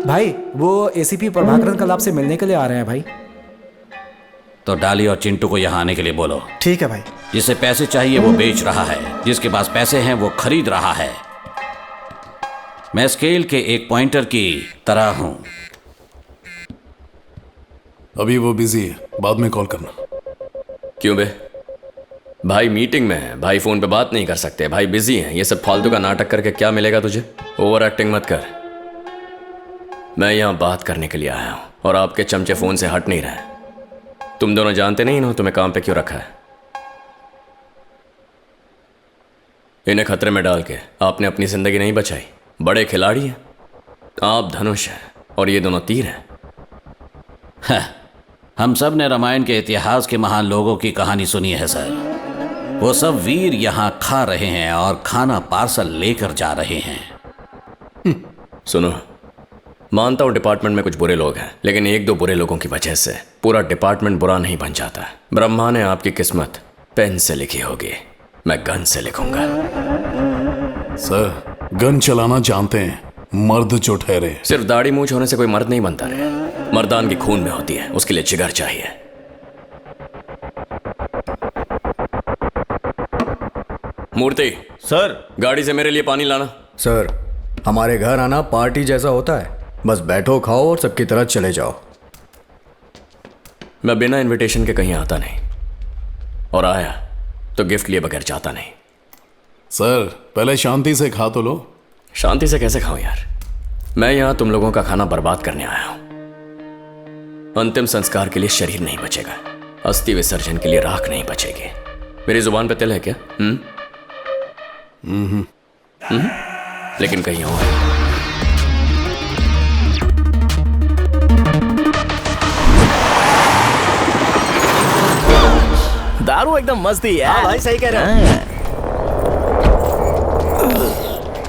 Speaker 8: भाई, वो एसीपी प्रभाकरन कल आपसे मिलने के लिए आ रहे हैं भाई।
Speaker 6: तो डाली और चिंटू को यहाँ आने के लिए बोलो।
Speaker 8: ठीक है भाई।
Speaker 6: जिसे पैसे चाहिए वो बेच रहा है, जिसके पास पैसे हैं वो खरीद रहा है। मैं स्केल के एक पॉइंटर की तरह हूं।
Speaker 2: अभी वो बिजी है, बाद में कॉल करना।
Speaker 11: क्यों बे? भाई मीटिंग में है, भाई फोन पे बात नहीं कर सकते, भाई बिजी हैं। ये सब फालतू का नाटक करके क्या मिलेगा तुझे? ओवर एक्टिंग मत कर। मैं यहाँ बात करने के लिए आया हूँ और आपके चमचे फोन से हट नहीं रहे। तुम दोनों जानते नहीं ना तुम्हें काम पे क्यों रखा है? इन्हें खतरे में डाल के आपने अपनी जिंदगी नहीं बचाई। बड़े खिलाड़ी हैं आप, धनुष हैं और ये दोनों तीर हैं।
Speaker 6: हम सब ने रामायण के इतिहास के महान लोगों की कहानी सुनी है सर। वो सब वीर यहाँ खा रहे हैं और खाना पार्सल लेकर जा रहे हैं।
Speaker 11: सुनो, मानता हूं डिपार्टमेंट में कुछ बुरे लोग हैं, लेकिन एक दो बुरे लोगों की वजह से पूरा डिपार्टमेंट बुरा नहीं बन जाता। ब्रह्मा ने आपकी किस्मत पेन से लिखी होगी, मैं गन से लिखूंगा।
Speaker 2: सर, गन चलाना जानते हैं मर्द जो ठहरे।
Speaker 11: सिर्फ दाढ़ी मूंछ होने से कोई मर्द नहीं बनता रे। मर्दान की खून में होती है, उसके लिए जिगर चाहिए। मूर्ति
Speaker 9: सर,
Speaker 11: गाड़ी से मेरे लिए पानी लाना।
Speaker 5: सर, हमारे घर आना पार्टी जैसा होता है, बस बैठो खाओ और सबकी तरह चले जाओ।
Speaker 11: मैं बिना इनविटेशन के कहीं आता नहीं, और आया तो गिफ्ट लिए बगैर जाता नहीं।
Speaker 2: सर, पहले शांति से खा तो लो।
Speaker 11: शांति से कैसे खाऊं यार? मैं यहां तुम लोगों का खाना बर्बाद करने आया हूं। अंतिम संस्कार के लिए शरीर नहीं बचेगा, अस्थि विसर्जन के लिए राख नहीं बचेगी। मेरी जुबान पे तिल है क्या? लेकिन कहीं और।
Speaker 3: दारू एकदम मस्त ही है।
Speaker 13: भाई सही कह रहे हैं।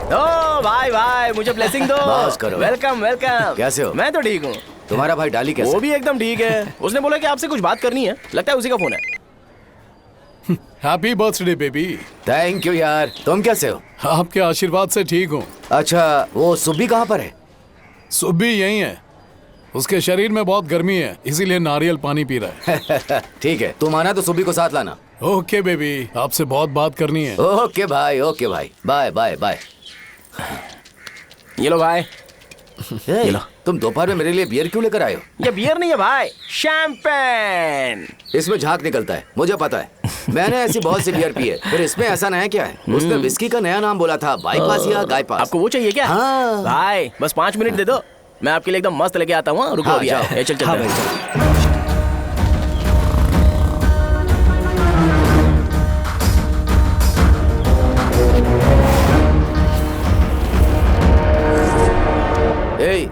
Speaker 3: ओ भाई भाई, मुझे ब्लेसिंग दो।
Speaker 4: बस करो।
Speaker 3: Welcome welcome.
Speaker 4: कैसे हो?
Speaker 3: मैं तो ठीक हूँ।
Speaker 4: तुम्हारा भाई डाली कैसे?
Speaker 3: वो भी एकदम ठीक है। उसने बोला कि आपसे कुछ बात करनी है, लगता है उसी का फोन है।
Speaker 2: Happy birthday baby.
Speaker 4: Thank you यार। तुम कैसे हो?
Speaker 2: आपके आशीर्वाद से ठीक हूँ।
Speaker 4: अच्छा, वो सुब्बी कहाँ पर है?
Speaker 2: सुब्बी यही है, उसके शरीर में बहुत गर्मी है, इसीलिए नारियल पानी पी रहा है।
Speaker 4: ठीक है, तुम आना तो सुब्बी को साथ लाना।
Speaker 2: ओके बेबी, आपसे बहुत बात करनी है।
Speaker 4: ओके भाई, ओके भाई, बाय बाय बाय।
Speaker 3: ये लो भाई।
Speaker 4: ये लो। तुम दोपहर में मेरे लिए बियर क्यों लेकर आए हो?
Speaker 3: ये बियर नहीं है भाई, शैंपेन।
Speaker 4: इसमें झाग निकलता है, मुझे पता है। मैंने ऐसी बहुत सी बियर पी है, फिर इसमें ऐसा नया क्या है? उसने विस्की का नया नाम बोला था, बाईपास या गायपास।
Speaker 3: आपको वो चाहिए क्या?
Speaker 4: हाँ।
Speaker 3: भाई बस 5 मिनट दे दो, मैं आपके लिए एकदम मस्त लेके आता हूँ। रुको
Speaker 4: हाँ,
Speaker 3: अभी
Speaker 4: जाओ।
Speaker 3: चल चल
Speaker 4: हाँ, भाई,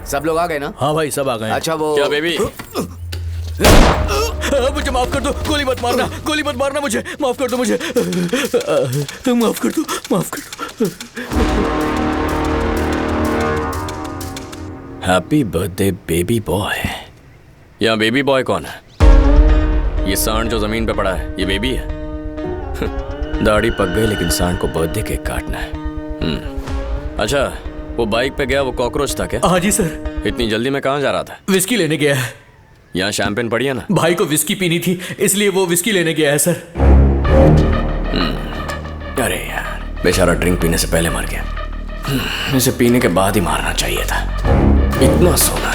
Speaker 4: सब लोग आ गए ना?
Speaker 3: हाँ भाई, सब आ गए।
Speaker 4: अच्छा वो
Speaker 11: क्या बेबी?
Speaker 3: मुझे माफ कर दो, गोली मत मारना, गोली मत मारना, मुझे माफ कर दो, मुझे माफ कर दो, माफ कर दो।
Speaker 11: Happy birthday baby boy. यहाँ बेबी बॉय कौन है? ये सांड जो जमीन पे पड़ा है, ये बेबी है? दाढ़ी पक गई, लेकिन सांड को बर्थडे केक काटना है। अच्छा, वो बाइक पे गया वो कॉकरोच था क्या?
Speaker 3: हाँ जी सर।
Speaker 11: इतनी जल्दी में कहाँ जा रहा था?
Speaker 3: विस्की लेने गया है।
Speaker 11: यहाँ शैंपेन पड़ी है ना?
Speaker 3: भाई को विस्की पीनी थी, इसलिए वो विस्की लेने गया है सर।
Speaker 11: अरे यार, बेचारा ड्रिंक पीने से पहले मर गया। इसे पीने के बाद ही मारना चाहिए था। इतना सोना,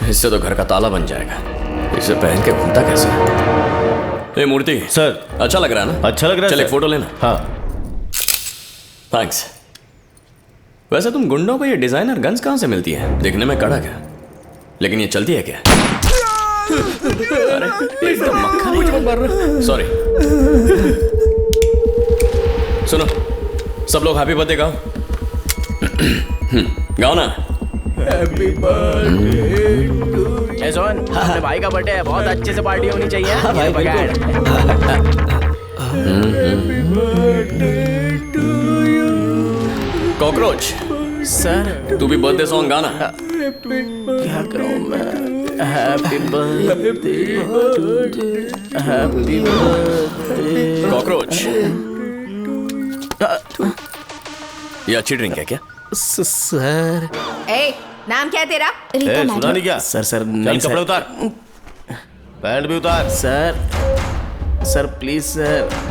Speaker 11: इससे तो घर का ताला बन जाएगा। इसे पहन के घूमता कैसे? ए मूर्ति
Speaker 9: सर,
Speaker 11: अच्छा लग रहा है ना?
Speaker 9: अच्छा लग रहा है।
Speaker 11: चल एक फोटो लेना।
Speaker 9: हाँ
Speaker 11: थैंक्स। वैसे तुम गुंडों को ये डिजाइनर गन्स कहाँ से मिलती है? देखने में कड़क है, लेकिन ये चलती है क्या? अरे एकदम मक्खन। मुझे मत मारो। सॉरी। सुनो, सब लोग हैप्पी बर्थडे गाओ। गाओ ना।
Speaker 3: Happy birthday to you. Son, अपने भाई का बर्थडे है, बहुत अच्छे से पार्टी होनी चाहिए।
Speaker 13: हाँ भाई,
Speaker 11: कॉकरोच
Speaker 3: सर,
Speaker 11: तू भी बर्थडे सॉन्ग गाना।
Speaker 3: क्या करूं मैं? Happy birthday, happy birthday.
Speaker 11: Cockroach, ये अच्छी ड्रिंक है क्या?
Speaker 3: सर।
Speaker 10: ए, नाम क्या है तेरा?
Speaker 9: ए, सुना नहीं क्या?
Speaker 3: सर
Speaker 9: चल कपड़े उतार, पैंट भी उतार।
Speaker 3: Sir, sir please sir.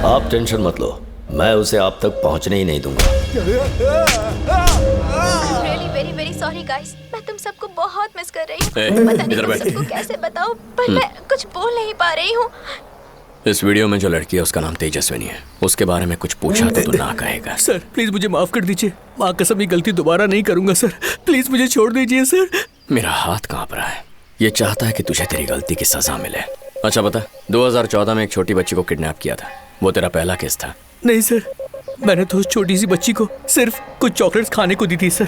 Speaker 1: आप टेंशन मत लो, मैं उसे आप तक पहुंचने ही नहीं दूंगा।
Speaker 7: Really very very sorry guys, मैं तुम सबको बहुत मिस कर रही हूँ।
Speaker 11: ए,
Speaker 7: पता नहीं
Speaker 11: इधर
Speaker 7: मैं
Speaker 11: बैठ।
Speaker 7: सबको कैसे बताऊँ, पर मैं कुछ बोल नहीं पा रही हूँ।
Speaker 11: इस वीडियो में जो लड़की है उसका नाम तेजस्विनी है। उसके बारे में कुछ पूछा तो तू ना कहेगा।
Speaker 3: सर प्लीज मुझे माफ कर दीजिए, माँ कसम ये गलती दोबारा नहीं करूंगा सर, प्लीज मुझे छोड़ दीजिए सर।
Speaker 11: मेरा हाथ कांप रहा है। ये चाहता है कि तुझे तेरी गलती की सजा मिले। अच्छा बता, 2014 में एक छोटी बच्ची को किडनैप किया था, वो तेरा पहला केस था?
Speaker 3: नहीं सर, मैंने तो उस छोटी सी बच्ची को सिर्फ कुछ चॉकलेट्स खाने को दी थी सर।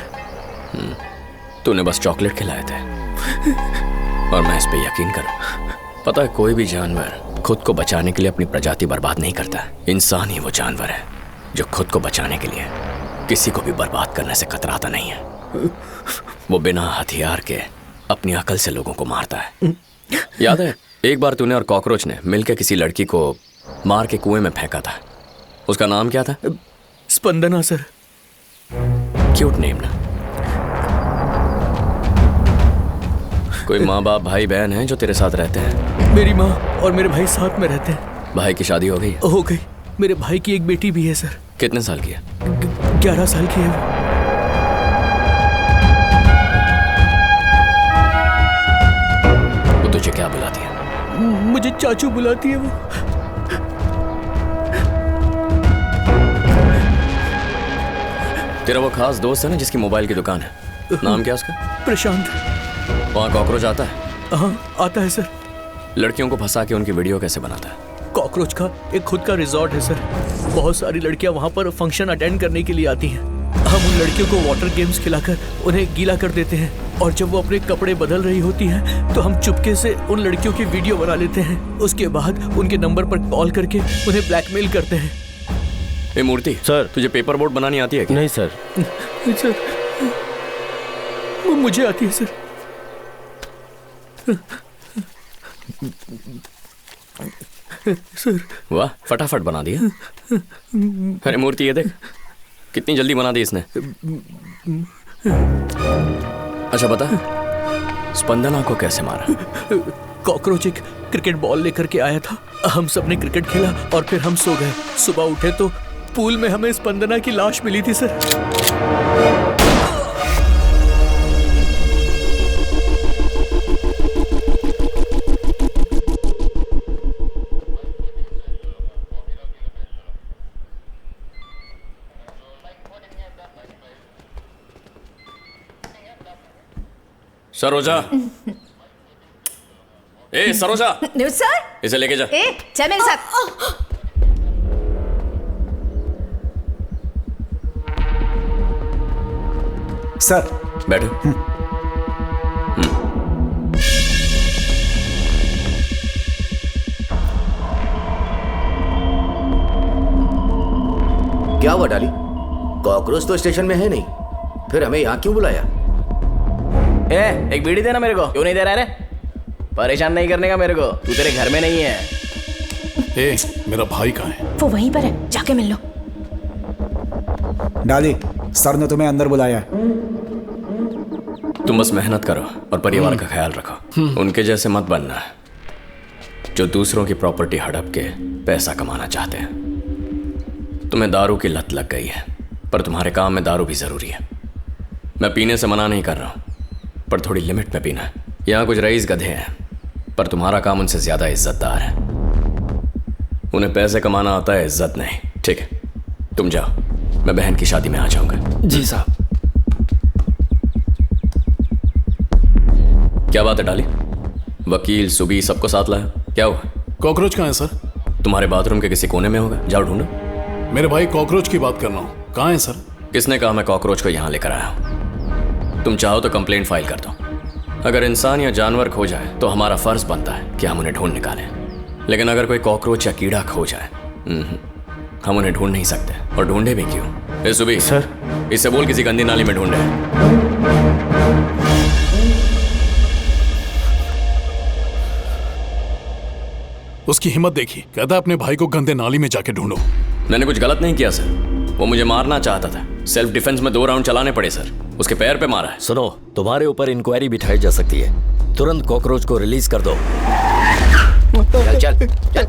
Speaker 11: तूने बस चॉकलेट खिलाए थे और मैं इस पे यकीन करूं। पता है, कोई भी जानवर खुद को बचाने के लिए अपनी प्रजाति बर्बाद नहीं करता। इंसान ही वो जानवर है जो खुद को बचाने के लिए किसी को भी बर्बाद करने से कतराता नहीं है। वो बिना हथियार के अपनी अकल से लोगों को मारता है। याद है एक बार तूने और कॉकरोच ने मिलकर किसी लड़की को मार के कुएं में फेंका था, उसका नाम क्या था?
Speaker 3: स्पंदना सर।
Speaker 11: क्यूट नेम ना। कोई माँ बाप भाई बहन है जो तेरे साथ रहते हैं?
Speaker 3: मेरी माँ और मेरे भाई साथ में रहते हैं।
Speaker 11: भाई की शादी हो गई?
Speaker 3: हो गई। मेरे भाई की एक बेटी भी है सर।
Speaker 11: कितने साल की है?
Speaker 3: 11 साल की है
Speaker 11: वो। तुझे क्या बुलाती है?
Speaker 3: मुझे चाचू बुलाती है वो।
Speaker 11: तेरा वो खास दोस्त है ना जिसकी मोबाइल की दुकान है, नाम क्या उसका?
Speaker 3: प्रशांत।
Speaker 11: वहाँ कॉकरोच आता है?
Speaker 3: हाँ आता है सर।
Speaker 11: लड़कियों को फंसा के उनकी वीडियो कैसे बनाता है?
Speaker 3: कॉकरोच का एक खुद का रिजॉर्ट है सर। बहुत सारी लड़कियां वहाँ पर फंक्शन अटेंड करने के लिए आती हैं। हम उन लड़कियों को वाटर गेम्स खिलाकर उन्हें गीला कर देते हैं और जब वो अपने कपड़े बदल रही होती हैं तो हम चुपके से उन लड़कियों की वीडियो बना लेते हैं। उसके बाद उनके नंबर पर कॉल करके उन्हें ब्लैकमेल करते हैं।
Speaker 11: ए मूर्ति सर, तुझे पेपर बोट बनानी आती है क्या?
Speaker 12: नहीं सर।
Speaker 3: मुझे आती है सर। सर
Speaker 11: वाह, फटाफट बना दिया। अरे मूर्ति ये देख कितनी जल्दी बना दी इसने। अच्छा बता, स्पंदना को कैसे मारा?
Speaker 3: कॉकरोच एक क्रिकेट बॉल लेकर के आया था, हम सबने क्रिकेट खेला और फिर हम सो गए। सुबह उठे तो पूल में हमें स्पंदना की लाश मिली थी सर।
Speaker 11: सरोजा, ए सरोजा,
Speaker 10: सर
Speaker 11: इसे लेके जा।
Speaker 10: चल मेरे साथ।
Speaker 8: सर
Speaker 11: बैठो।
Speaker 4: क्या हुआ डाली? कॉकरोच तो स्टेशन में है नहीं, फिर हमें यहाँ क्यों बुलाया?
Speaker 13: एक बीड़ी देना मेरे को। क्यों नहीं दे रहा रे? परेशान नहीं करने का मेरे को, तू तेरे घर में नहीं है।
Speaker 2: ए, मेरा भाई कहाँ है?
Speaker 10: वो वहीं पर है, जाके मिल लो।
Speaker 8: डाली, सर ने तुम्हें अंदर बुलाया।
Speaker 11: तुम बस मेहनत करो और परिवार का ख्याल रखो। उनके जैसे मत बनना जो दूसरों की प्रॉपर्टी हड़प के पैसा कमाना चाहते हैं। तुम्हें दारू की लत लग गई है, पर तुम्हारे काम में दारू भी जरूरी है। मैं पीने से मना नहीं कर रहा हूँ, पर थोड़ी लिमिट में पीना। यहाँ कुछ रईस गधे हैं, पर तुम्हारा काम उनसे ज्यादा इज्जतदार है। उन्हें पैसे कमाना आता है, इज्जत नहीं। ठीक है, तुम जाओ, मैं बहन की शादी में आ जाऊंगा।
Speaker 3: जी साहब।
Speaker 11: क्या बात है डाली? वकील सुबी सबको साथ लाया, क्या हुआ?
Speaker 2: कॉकरोच कहाँ है सर?
Speaker 11: तुम्हारे बाथरूम के किसी कोने में होगा, जाओ ढूंढो।
Speaker 2: मेरे भाई कॉकरोच की बात कर रहा हूँ, कहाँ है सर?
Speaker 11: किसने कहा मैं कॉकरोच को यहाँ लेकर आया हूँ? तुम चाहो तो कंप्लेंट फाइल कर दो। अगर इंसान या जानवर खो जाए तो हमारा फर्ज बनता है कि हम उन्हें ढूंढ निकालें, लेकिन अगर कोई कॉकरोच या कीड़ा खो जाए हम उन्हें ढूंढ नहीं सकते, और ढूंढे भी क्यों? ए सुबी
Speaker 12: सर,
Speaker 11: इससे बोल किसी गंदी नाली में ढूंढे।
Speaker 2: उसकी हिम्मत देखी, कहता अपने भाई को गंदे नाली में जाके ढूंढो।
Speaker 11: मैंने कुछ गलत नहीं किया सर, वो मुझे मारना चाहता था। सेल्फ डिफेंस में 2 राउंड चलाने पड़े सर, उसके पैर पे मारा है।
Speaker 1: सुनो, तुम्हारे ऊपर इंक्वायरी बिठाई जा सकती है। तुरंत कॉकरोच को रिलीज कर दो।
Speaker 4: चल चल चल।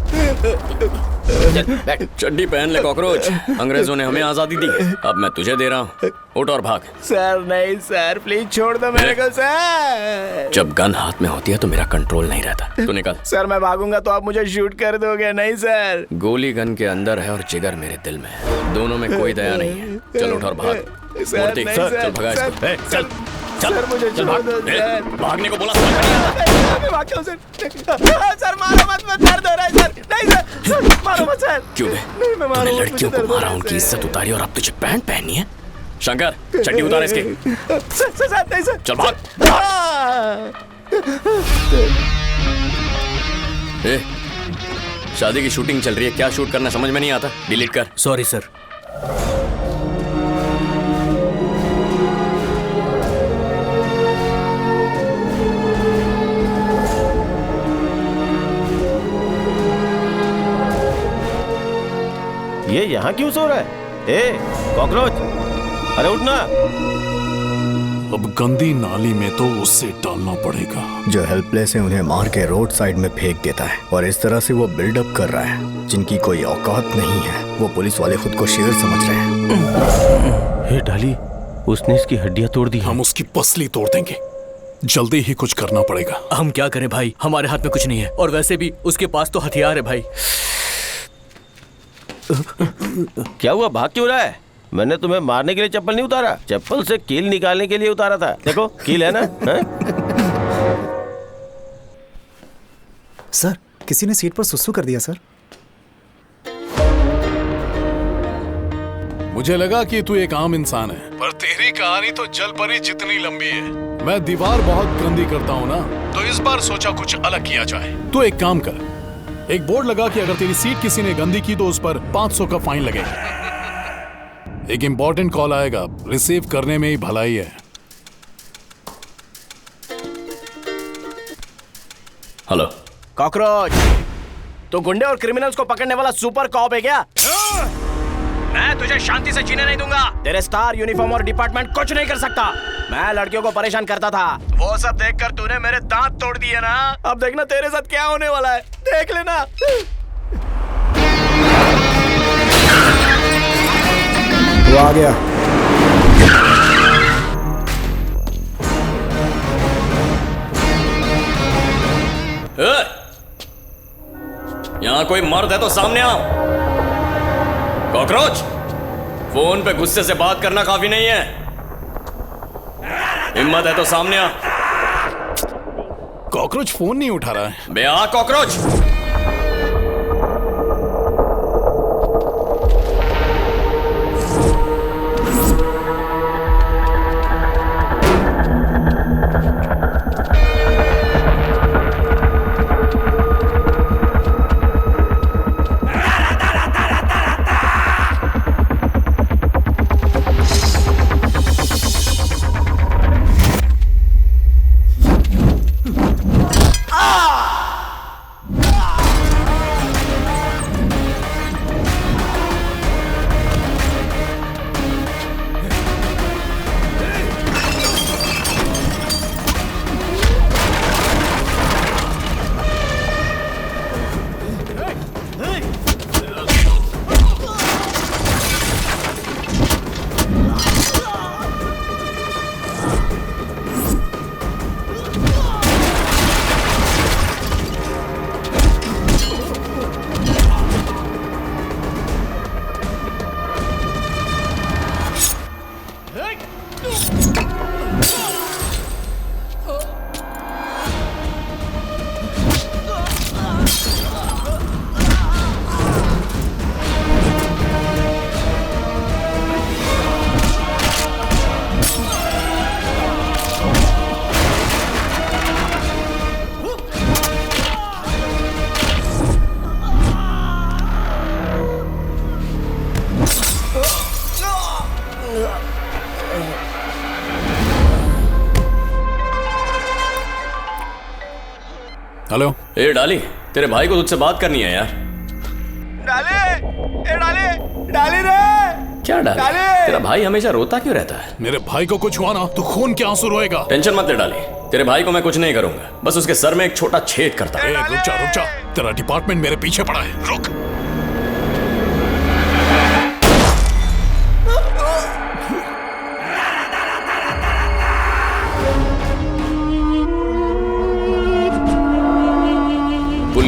Speaker 4: बैठ।
Speaker 11: चड्डी पहन ले कॉकरोच। अंग्रेजों ने हमें आजादी दी, अब मैं तुझे दे रहा हूँ। उठ और भाग।
Speaker 13: सर नहीं सर, प्लीज छोड़ दो मेरे को सर।
Speaker 11: जब गन हाथ में होती है तो मेरा कंट्रोल नहीं रहता। तू निकल।
Speaker 13: सर मैं भागूंगा तो आप मुझे शूट कर दोगे। नहीं सर।
Speaker 11: गोली गन के अंदर है और जिगर मेरे दिल में है। दोनों में कोई दया नहीं है। चल उठ और भाग। मूर्ति, चल भगा इसको।
Speaker 13: चल सर मुझे छोड़ दो सर।
Speaker 11: भागने को बोला।
Speaker 13: मैं भागता हूँ सर। सर मारो मत, मैं दर्द हो रहा है सर। नहीं सर, मारो मत सर।
Speaker 11: क्यों बे? तूने लड़कियों को मारा, उनकी इज्जत उतारी और अब तुझे पैंट पहननी है? शंकर, चड्डी उतार इसकी।
Speaker 13: सर नहीं सर।
Speaker 11: चल भाग। ए, शादी की शूटिंग चल रही है, क्या शूट करना समझ में नहीं आता। डिलीट कर।
Speaker 3: Sorry sir.
Speaker 9: ये यहाँ क्यों सो रहा है? ए कॉकरोच, अरे उठना।
Speaker 2: अब गंदी नाली में तो उससे डालना पड़ेगा।
Speaker 5: जो हेल्पलेस है उन्हें मार के रोड साइड में फेंक देता है और इस तरह से वो बिल्डअप कर रहा है। जिनकी कोई औकात नहीं है वो पुलिस वाले खुद को शेर समझ रहे हैं।
Speaker 12: हे डाली, उसने इसकी हड्डियां तोड़ दी।
Speaker 2: हम उसकी पसली तोड़ देंगे। जल्दी ही कुछ करना पड़ेगा।
Speaker 3: हम क्या करें भाई, हमारे हाथ में कुछ नहीं है और वैसे भी उसके पास तो हथियार है भाई।
Speaker 9: क्या हुआ, भाग क्यों रहा है? मैंने तुम्हें मारने के लिए चप्पल नहीं उतारा, चप्पल से कील निकालने के लिए उतारा था। देखो कील है ना। है?
Speaker 8: सर किसी ने सीट पर सुसु कर दिया सर।
Speaker 2: मुझे लगा कि तू एक आम इंसान है, पर तेरी कहानी तो जल परी जितनी लंबी है। मैं दीवार बहुत गंदी करता हूँ ना, तो इस बार सोचा कुछ अलग किया जाए। तू एक काम कर, एक बोर्ड लगा कि अगर तेरी सीट किसी ने गंदी की तो उस पर 500 का फाइन लगेगा। एक इंपॉर्टेंट कॉल आएगा, रिसीव करने में ही भलाई है।
Speaker 11: हेलो
Speaker 13: कॉकरोच, तो गुंडे और क्रिमिनल्स को पकड़ने वाला सुपर कॉप है क्या? मैं तुझे शांति से जीने नहीं दूंगा। तेरे स्टार यूनिफॉर्म और डिपार्टमेंट कुछ नहीं कर सकता। मैं लड़कियों को परेशान करता था, वो सब देखकर तूने मेरे दांत तोड़ दिए ना। अब देखना तेरे साथ क्या होने वाला है, देख लेना।
Speaker 5: वो आ गया।
Speaker 11: यहाँ कोई मर्द है तो सामने आओ। कॉकरोच, फोन पे गुस्से से बात करना काफी नहीं है। हिम्मत है तो सामने आ।
Speaker 2: कॉकरोच फोन नहीं उठा रहा है।
Speaker 11: बे आ कॉकरोच।
Speaker 2: हेलो।
Speaker 11: ए डाली, तेरे भाई को तुझसे बात करनी है यार।
Speaker 13: डाले, ए डाले, डाले रे।
Speaker 11: क्या डाले? तेरा भाई हमेशा रोता क्यों रहता है?
Speaker 2: मेरे भाई को कुछ हुआ ना तो खून के आंसू रोएगा।
Speaker 11: टेंशन मत ले डाली, तेरे भाई को मैं कुछ नहीं करूंगा, बस उसके सर में एक छोटा छेद करता हूं।
Speaker 2: रुक जा, तेरा डिपार्टमेंट मेरे पीछे पड़ा है, रुक।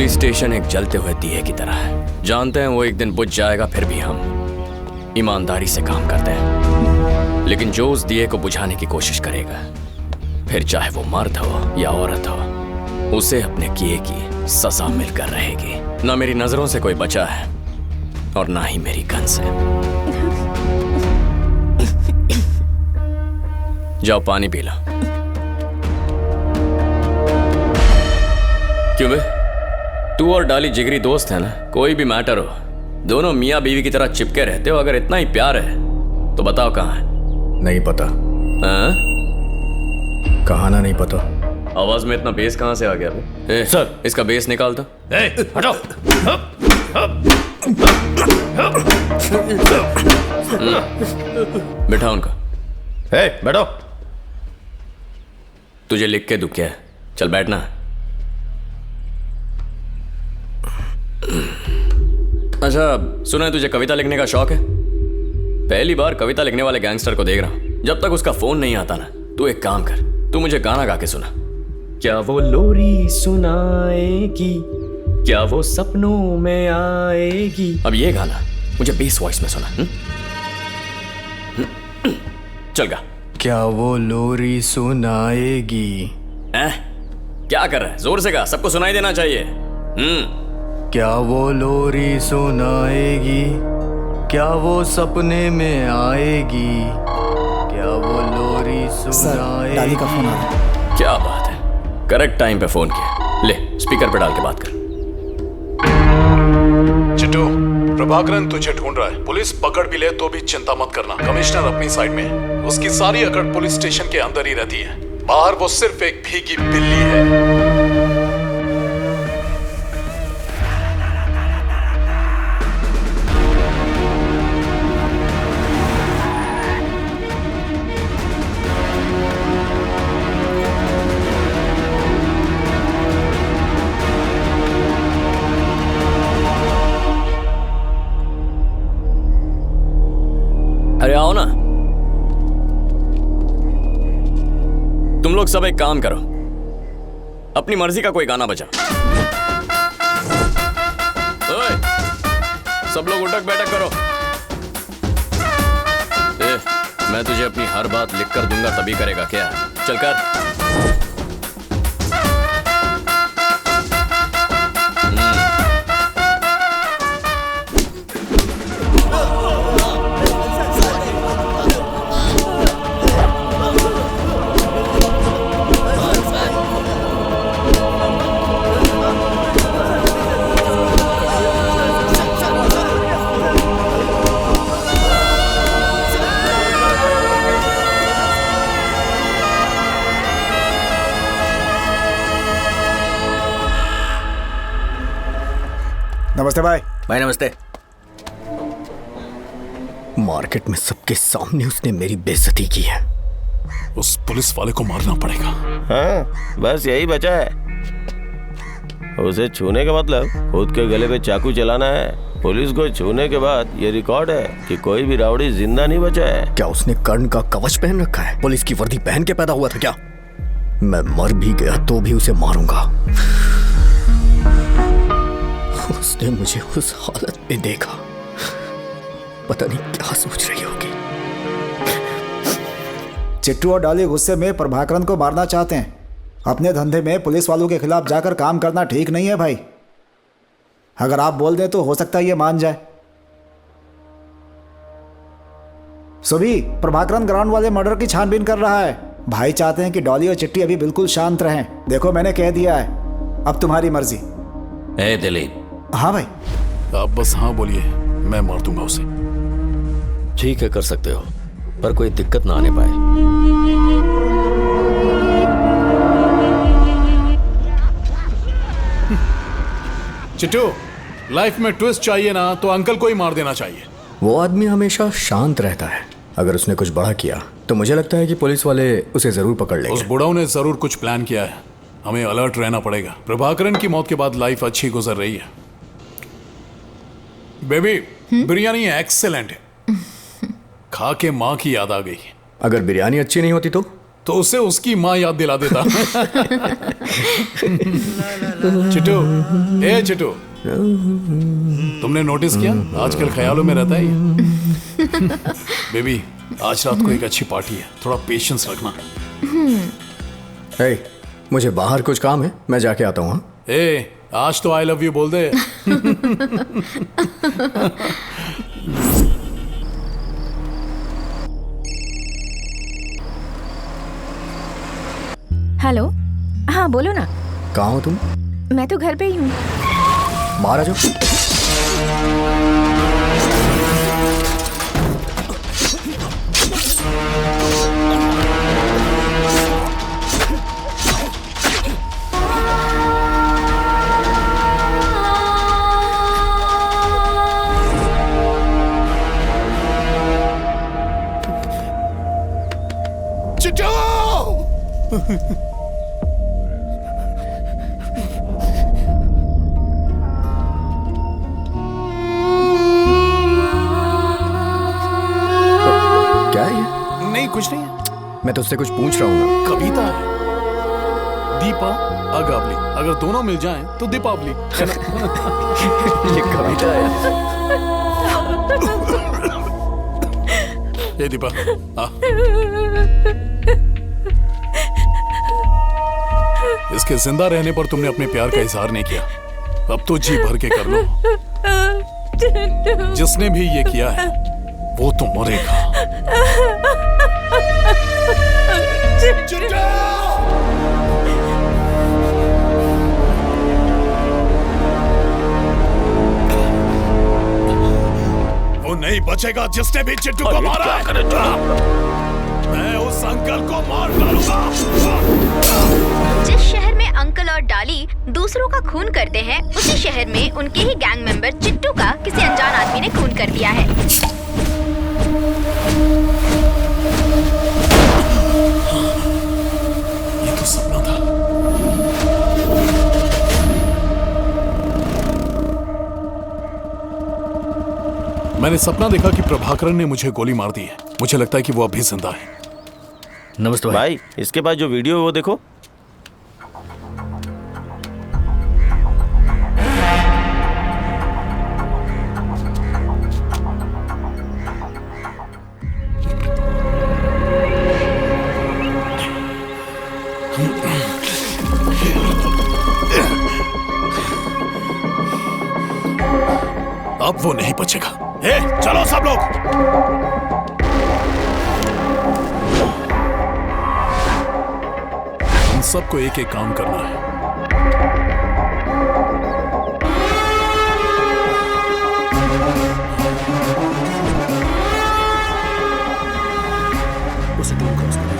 Speaker 11: पुलिस स्टेशन एक जलते हुए दिए की तरह है। जानते हैं वो एक दिन बुझ जाएगा, फिर भी हम ईमानदारी से काम करते हैं। लेकिन जो उस दिए को बुझाने की कोशिश करेगा, फिर चाहे वो मर्द हो या औरत हो, उसे अपने किए की सजा मिलकर रहेगी। ना मेरी नजरों से कोई बचा है और ना ही मेरी गन से। जाओ पानी पी लो। क्यों बे? तू और डाली जिगरी दोस्त है ना? कोई भी मैटर हो, दोनों मियाँ बीवी की तरह चिपके रहते हो। अगर इतना ही प्यार है तो बताओ कहाँ है?
Speaker 5: नहीं पता। कहाँ ना नहीं पता।
Speaker 11: आवाज में इतना बेस कहाँ से आ गया बे? सर इसका बेस निकाल दो।
Speaker 9: हटो।
Speaker 11: बैठा उनका।
Speaker 9: बैठो।
Speaker 11: तुझे लिख के दुख क्या है? चल बैठना। अच्छा सुना है तुझे कविता लिखने का शौक है? पहली बार कविता लिखने वाले गैंगस्टर को देख रहा हूं। जब तक उसका फोन नहीं आता ना, तू एक काम कर, तू मुझे गाना गा के सुना। क्या वो लोरी सुनाएगी, क्या वो सपनों में आएगी। अब ये गाना मुझे बेस वॉइस में सुना। चल गा।
Speaker 5: क्या वो लोरी सुनाएगी।
Speaker 11: क्या कर रहा है? जोर से गा, सबको सुनाई देना चाहिए।
Speaker 5: क्या वो लोरी सुनाएगी, क्या वो सपने में आएगी, क्या वो लोरी सुनाएगी।
Speaker 8: डाली का फोन आ रहा है।
Speaker 11: क्या बात है, करेक्ट टाइम पे फोन किया। ले स्पीकर पे डाल के बात कर।
Speaker 2: चिट्टू, प्रभाकरन तुझे ढूंढ रहा है। पुलिस पकड़ भी ले तो भी चिंता मत करना, कमिश्नर अपनी साइड में है। उसकी सारी अकड़ पुलिस स्टेशन के अंदर ही रहती है, बाहर वो सिर्फ एक भीगी बिल्ली है।
Speaker 11: अरे आओ ना। तुम लोग सब एक काम करो, अपनी मर्जी का कोई गाना बजा। ओए, सब लोग उठक बैठक करो। मैं तुझे अपनी हर बात लिख कर दूंगा, तभी करेगा क्या? चल कर।
Speaker 8: नमस्ते भाई।
Speaker 4: भाई नमस्ते।
Speaker 5: मार्केट में सबके सामने उसने मेरी बेइज्जती की है।
Speaker 2: उस पुलिस वाले को मारना पड़ेगा।
Speaker 9: हाँ बस यही बचा है। उसे छूने का मतलब खुद के गले पे चाकू चलाना है। पुलिस को छूने के बाद ये रिकॉर्ड है कि कोई भी राउडी जिंदा नहीं बचा है।
Speaker 5: क्या उसने कर्ण का कवच पहन रखा है? पुलिस की वर्दी पहन के पैदा हुआ था क्या? मैं मर भी गया तो भी उसे मारूंगा। उसने मुझे उस हालत में देखा, पता नहीं क्या सोच रही होगी।
Speaker 8: चिट्टू और डाली गुस्से में प्रभाकरन को मारना चाहते हैं। अपने धंधे में पुलिस वालों के खिलाफ जाकर काम करना ठीक नहीं है भाई। अगर आप बोल दें तो हो सकता है ये मान जाए। सुबह प्रभाकरन ग्राउंड वाले मर्डर की छानबीन कर रहा है। भाई चाहते हैं कि डॉली और चिट्टी अभी बिल्कुल शांत रहें। देखो मैंने कह दिया है, अब तुम्हारी मर्जी।
Speaker 6: ए दिलीप।
Speaker 8: हाँ भाई।
Speaker 2: आप बस हाँ बोलिए, मैं मार दूंगा उसे।
Speaker 1: ठीक है कर सकते हो, पर कोई दिक्कत ना आने पाए।
Speaker 2: चिट्टू, लाइफ में ट्विस्ट चाहिए ना तो अंकल को ही मार देना चाहिए।
Speaker 5: वो आदमी हमेशा शांत रहता है। अगर उसने कुछ बड़ा किया तो मुझे लगता है कि पुलिस वाले उसे जरूर पकड़ लेंगे।
Speaker 2: उस बुढ़ाऊ ने जरूर कुछ प्लान किया है। हमें अलर्ट रहना पड़ेगा। प्रभाकरन की मौत के बाद लाइफ अच्छी गुजर रही है। बेबी, बिरयानी एक्सेलेंट है। खा के माँ की याद आ गई।
Speaker 5: अगर बिरयानी अच्छी नहीं होती
Speaker 2: तो उसे उसकी माँ याद दिला देता। चिट्टू, ए चिट्टू, तुमने नोटिस किया आजकल ख्यालों में रहता है ये? बेबी, आज रात को एक अच्छी पार्टी है, थोड़ा पेशेंस रखना।
Speaker 5: हे, मुझे बाहर कुछ काम है, मैं जाके आता हूँ।
Speaker 2: ए, आज तो आई लव यू बोल दे।
Speaker 10: हेलो, हाँ बोलो ना।
Speaker 5: कहाँ हो तुम?
Speaker 10: मैं तो घर पे ही हूँ।
Speaker 5: बाहर आ जाओ। क्या है ये?
Speaker 2: नहीं, कुछ नहीं है।
Speaker 5: मैं तुझसे कुछ पूछ रहा हूँ ना।
Speaker 2: कविता है, दीपा अगावली। अगर दोनों मिल जाएं तो दीपावली है ना?
Speaker 5: ये कविता है।
Speaker 2: ये दीपा, इसके जिंदा रहने पर तुमने अपने प्यार का इजहार नहीं किया, अब तो जी भर के कर लो। जिसने भी ये किया है वो तो मरेगा। वो नहीं बचेगा जिसने भी चिट्टू को मारा है। मैं उस अंकल को मार डालूंगा।
Speaker 7: जिस शहर में अंकल और डाली दूसरों का खून करते हैं, उसी शहर में उनके ही गैंग मेंबर चिट्टू का किसी अनजान आदमी ने खून कर दिया है।
Speaker 2: ये तो सपना था। मैंने सपना देखा कि प्रभाकरन ने मुझे गोली मार दी है। मुझे लगता है कि वो अभी जिंदा है।
Speaker 9: नमस्ते भाई, इसके बाद जो वीडियो है वो देखो।
Speaker 2: अब वो नहीं बचेगा। ए, चलो सब लोग। हम सबको एक एक काम करना है। उसे टोल क्रॉस करिए।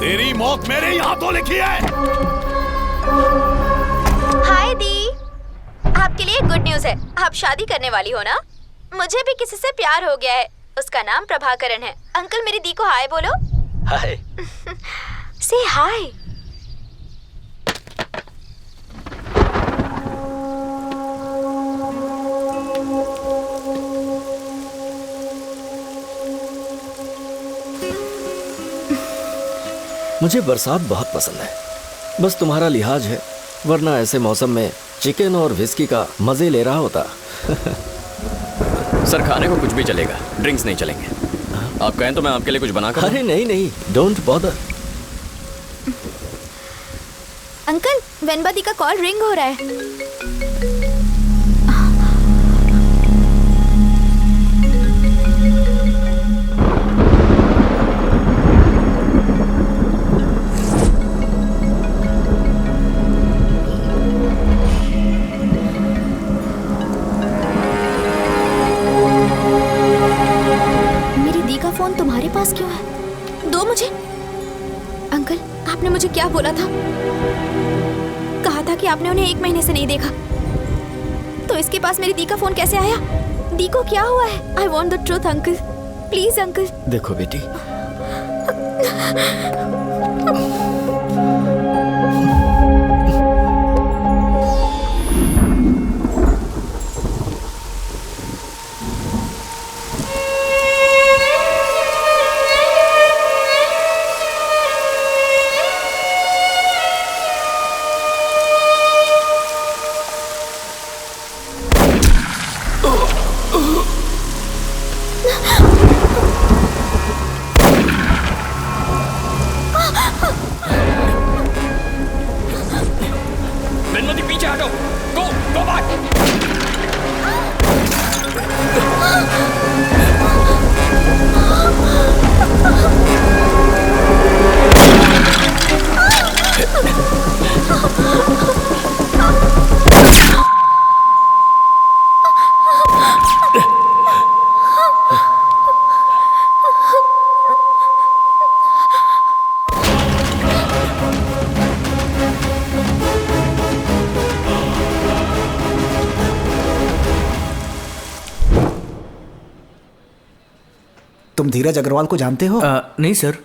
Speaker 2: तेरी मौत मेरे ही हाथों लिखी है।
Speaker 7: हाय दी, आपके लिए गुड न्यूज है। आप शादी करने वाली हो ना? मुझे भी किसी से प्यार हो गया है। उसका नाम प्रभाकरन है। अंकल, मेरी दी को हाय बोलो।
Speaker 1: हाय।
Speaker 7: से हाय।
Speaker 1: मुझे बरसात बहुत पसंद है, बस तुम्हारा लिहाज है, वरना ऐसे मौसम में चिकन और विस्की का मजे ले रहा होता।
Speaker 11: सर, खाने को कुछ भी चलेगा, ड्रिंक्स नहीं चलेंगे। आप कहें तो मैं आपके लिए कुछ बना कर।
Speaker 1: अरे नहीं नहीं, डोंट बॉदर।
Speaker 7: अंकल, वेनबा दी का कॉल रिंग हो रहा है। दो मुझे। अंकल, आपने मुझे क्या बोला था? कहा था कि आपने उन्हें 1 महीने से नहीं देखा। तो इसके पास मेरी दी का फोन कैसे आया? दी को क्या हुआ है? I want the truth uncle, please uncle.
Speaker 1: देखो बेटी,
Speaker 11: बेनमती पीछे हटो। गो गो बैक।
Speaker 8: तुम धीरज अग्रवाल को जानते हो?
Speaker 3: नहीं सर।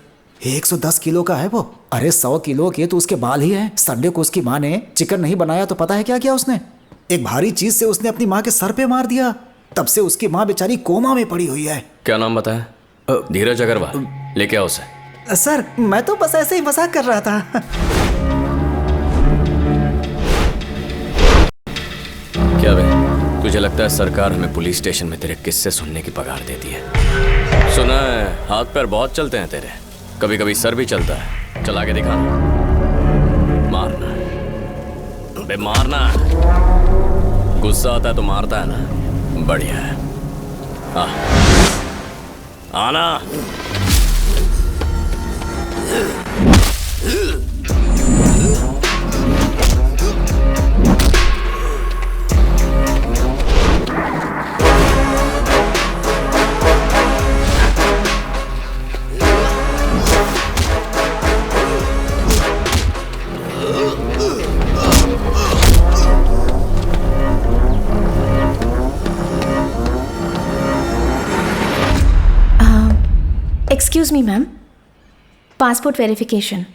Speaker 8: 110 किलो का है वो। अरे 100 किलो के तो उसके बाल ही हैं। संडे को उसकी माँ ने चिकन नहीं बनाया तो पता है क्या किया उसने? एक भारी चीज से उसने अपनी माँ के सर पे मार दिया। तब से उसकी माँ बेचारी कोमा में पड़ी हुई है।
Speaker 11: क्या नाम बताया? धीरज अग्रवाल। लेके आओ उसे।
Speaker 8: सर मैं तो बस ऐसे ही मजाक कर रहा था।
Speaker 11: क्या बे, तुझे लगता है सरकार हमें पुलिस स्टेशन में तेरे किस्से सुनने की पगार देती है? सुना है हाथ पैर बहुत चलते हैं तेरे, कभी कभी सर भी चलता है। चला के दिखाना। मारना बे, मारना। गुस्सा आता है तो मारता है ना, बढ़िया है। आना।
Speaker 14: Excuse me ma'am, passport verification.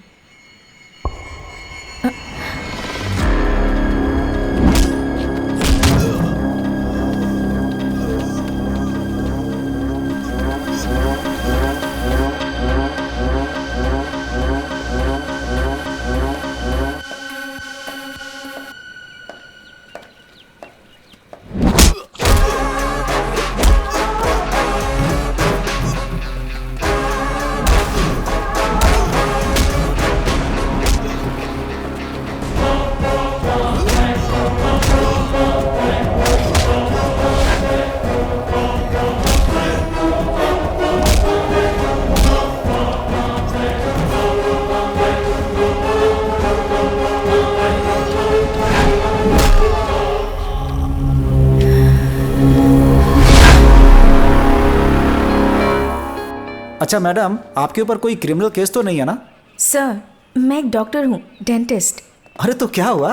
Speaker 8: अच्छा मैडम, आपके ऊपर कोई क्रिमिनल केस तो नहीं है ना?
Speaker 14: सर मैं एक डॉक्टर हूँ, डेंटिस्ट।
Speaker 8: अरे तो क्या हुआ?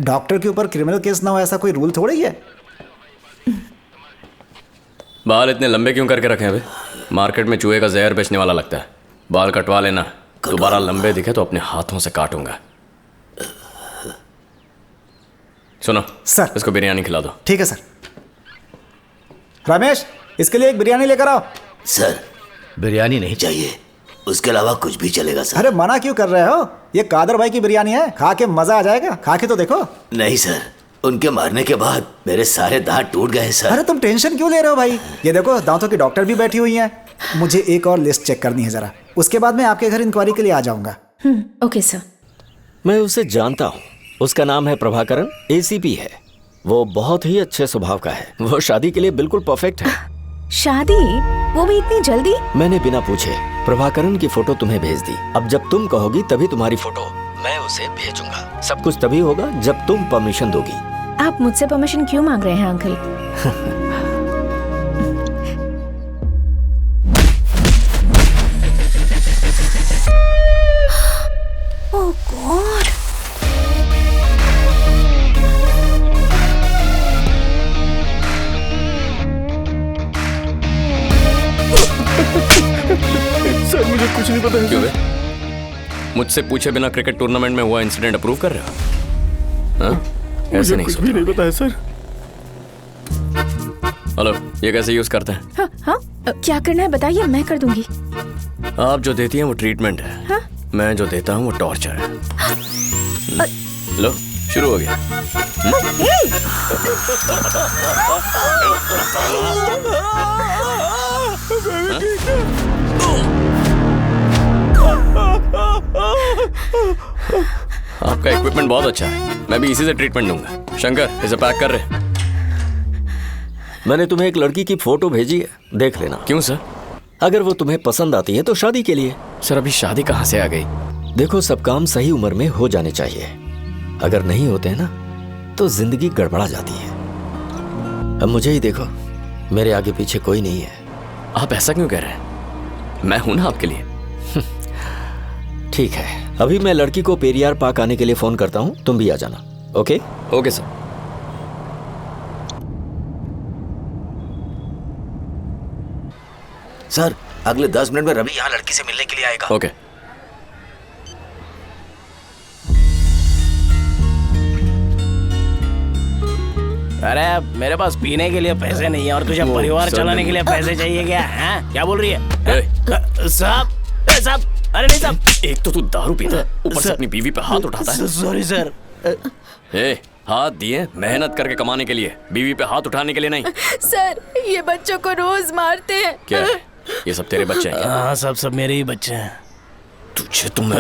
Speaker 8: डॉक्टर के ऊपर क्रिमिनल केस ना हो ऐसा कोई रूल थोड़ा ही है।
Speaker 11: बाल इतने लंबे क्यों करके रखे हैं बे? मार्केट में चूहे का जहर बेचने वाला लगता है। बाल कटवा लेना, दोबारा लंबे दिखे तो अपने हाथों से काटूंगा। सुनो
Speaker 8: सर,
Speaker 11: इसको बिरयानी खिला दो।
Speaker 8: ठीक है सर। रमेश, इसके लिए एक बिरयानी लेकर आओ।
Speaker 15: सर बिरयानी नहीं चाहिए, उसके अलावा कुछ भी चलेगा सर।
Speaker 8: अरे मना क्यों कर रहे हो? ये कादर भाई की बिरयानी है, खा के मजा आ जाएगा। खा के तो देखो।
Speaker 15: नहीं सर, उनके मारने के बाद मेरे सारे दांत टूट गए सर।
Speaker 8: अरे तुम टेंशन क्यों ले रहे हो भाई? ये देखो दांतों की डॉक्टर भी बैठी हुई हैं। मुझे एक और लिस्ट चेक करनी है जरा, उसके बाद मैं आपके घर इंक्वायरी के लिए आ जाऊंगा।
Speaker 14: Okay sir.
Speaker 1: मैं उसे जानता हूँ, उसका नाम है प्रभाकरण, एसीपी है। वो बहुत ही अच्छे स्वभाव का है। वो शादी के लिए बिल्कुल परफेक्ट है।
Speaker 14: शादी? वो भी इतनी जल्दी?
Speaker 1: मैंने बिना पूछे प्रभाकरण की फोटो तुम्हें भेज दी। अब जब तुम कहोगी तभी तुम्हारी फोटो मैं उसे भेजूंगा। सब कुछ तभी होगा जब तुम परमिशन दोगी।
Speaker 14: आप मुझसे परमिशन क्यों मांग रहे हैं अंकल?
Speaker 12: कुछ नहीं पता है।
Speaker 11: क्यों बे? मुझसे पूछे बिना क्रिकेट टूर्नामेंट में हुआ इंसिडेंट अप्रूव कर रहे हो? हाँ? ऐसे नहीं
Speaker 12: कुछ भी नहीं पता है सर।
Speaker 11: हेलो, ये कैसे यूज करते हैं?
Speaker 14: हाँ हाँ, क्या करना है बताइए, मैं कर दूंगी।
Speaker 11: आप जो देती हैं वो ट्रीटमेंट है।
Speaker 14: हाँ?
Speaker 11: मैं जो देता हूँ वो टॉर्चर है। लो, शुरू हो गया। आपका इक्विपमेंट बहुत अच्छा है, मैं भी इसी से ट्रीटमेंट दूंगा। शंकर, इसे पैक कर रहे।
Speaker 1: मैंने तुम्हें एक लड़की की फोटो भेजी है, देख लेना।
Speaker 11: क्यों सर?
Speaker 1: अगर वो तुम्हें पसंद आती है तो शादी के लिए।
Speaker 11: सर अभी शादी कहाँ से आ गई?
Speaker 1: देखो, सब काम सही उम्र में हो जाने चाहिए। अगर नहीं होते हैं ना तो जिंदगी गड़बड़ा जाती है। अब मुझे ही देखो, मेरे आगे पीछे कोई नहीं है।
Speaker 11: आप ऐसा क्यों कह रहे हैं? मैं हूं ना आपके लिए।
Speaker 1: ठीक है, अभी मैं लड़की को पेरियार पार्क आने के लिए फोन करता हूँ, तुम भी आ जाना। ओके?
Speaker 11: Okay sir.
Speaker 15: सर, अगले 10 मिनट में रवि यहाँ लड़की से मिलने के लिए आएगा।
Speaker 11: ओके।
Speaker 13: अरे मेरे पास पीने के लिए पैसे नहीं है और तुझे परिवार चलाने के लिए पैसे चाहिए क्या? हैं? क्या बोल रही है? साहब, साहब, अरे नहीं साहब।
Speaker 11: एक तो तू दारू पीता है, ऊपर से अपनी बीवी पे हाथ उठाता है।
Speaker 13: Sorry sir.
Speaker 11: हाथ दिए मेहनत करके कमाने के लिए, बीवी पे हाथ उठाने के लिए नहीं।
Speaker 14: सर, ये बच्चों को रोज मारते हैं।
Speaker 11: क्या है? ये सब तेरे बच्चे हैं?
Speaker 13: हाँ, सब मेरे ही बच्चे हैं।
Speaker 11: तुझे तुम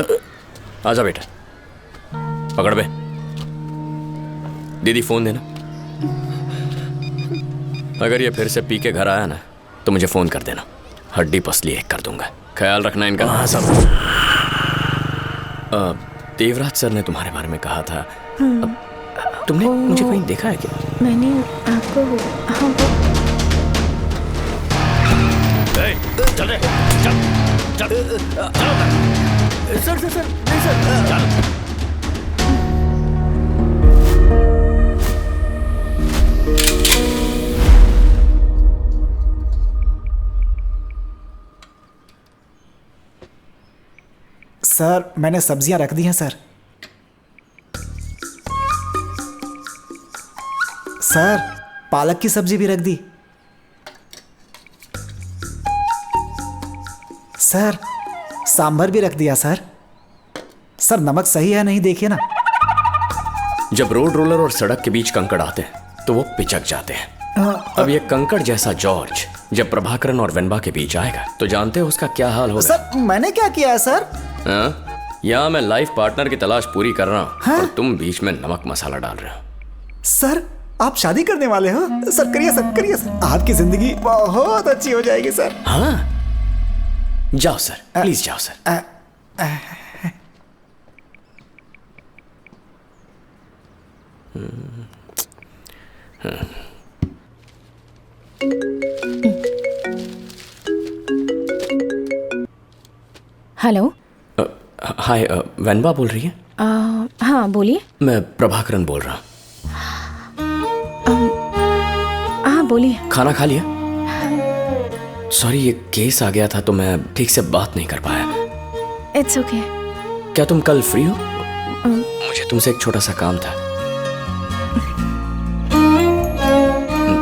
Speaker 11: आजा बेटा, पकड़ बे। दीदी फोन देना। अगर ये फिर से पी के घर आया ना तो मुझे फोन कर देना, हड्डी पसली एक कर दूंगा। ख्याल रखना इनका।
Speaker 13: हाँ सब।
Speaker 11: देवराज सर ने तुम्हारे बारे में कहा था। तुमने मुझे कहीं देखा है क्या?
Speaker 14: मैंने आपको हाँ
Speaker 13: चल रे, चल सर सर नहीं सर चल।
Speaker 8: सर, मैंने सब्जियां रख दी हैं सर। सर, पालक की सब्जी भी रख दी। सर, सांभर भी रख दिया सर। सर, नमक सही है नहीं देखिए ना।
Speaker 11: जब रोड रोलर और सड़क के बीच कंकड़ आते हैं तो वो पिचक जाते हैं। अब ये कंकड़ जैसा जॉर्ज जब प्रभाकरन और वेनबा के बीच आएगा तो जानते हो उसका क्या हाल होगा?
Speaker 8: सर, मैंने क्या किया है सर?
Speaker 11: यहाँ मैं लाइफ पार्टनर की तलाश पूरी कर रहा हूँ और तुम बीच में नमक मसाला डाल रहे हो।
Speaker 8: सर, आप शादी करने वाले हो? सर करिए सर, करिए सर, आपकी जिंदगी बहुत अच्छी हो जाएगी सर।
Speaker 11: हाँ, जाओ सर, प्लीज जाओ सर।
Speaker 14: हेलो।
Speaker 11: हाय, वेनबा बोल रही है?
Speaker 14: हाँ बोलिए।
Speaker 11: मैं प्रभाकरन बोल रहा हूँ।
Speaker 14: हाँ बोलिए।
Speaker 11: खाना खा लिया? सॉरी, ये केस आ गया था तो मैं ठीक से बात नहीं कर पाया।
Speaker 14: It's okay.
Speaker 11: क्या तुम कल फ्री हो? मुझे तुमसे एक छोटा सा काम था।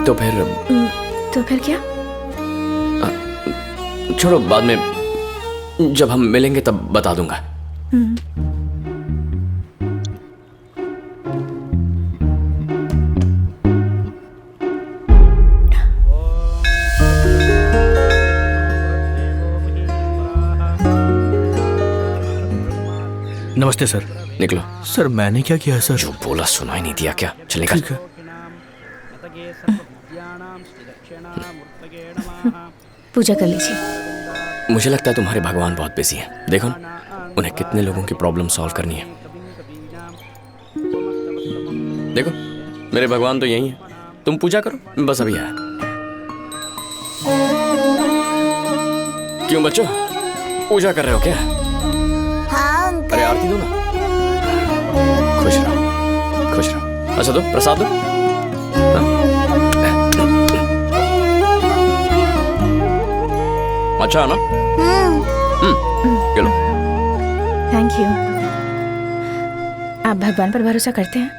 Speaker 11: तो फिर
Speaker 14: क्या?
Speaker 11: छोड़ो, बाद में जब हम मिलेंगे तब बता दूंगा।
Speaker 3: नमस्ते सर।
Speaker 11: निकलो।
Speaker 3: सर, मैंने क्या किया सर?
Speaker 11: जो बोला सुनाई नहीं दिया क्या? चलेगा?
Speaker 3: ठीक है।
Speaker 14: पूजा कर लीजिए।
Speaker 11: मुझे लगता है तुम्हारे भगवान बहुत बिजी हैं। देखो ना, उन्हें कितने लोगों की प्रॉब्लम सॉल्व करनी है। देखो, मेरे भगवान तो यही है। तुम पूजा करो, बस अभी आया। क्यों बच्चों, पूजा कर रहे हो क्या?
Speaker 7: हाँ
Speaker 11: अरे आरती दो ना। खुश रहो, खुश रहो। अच्छा दो, प्रसाद दो। अच्छा है ना? चलो।
Speaker 14: Thank you. आप भगवान पर भरोसा करते हैं?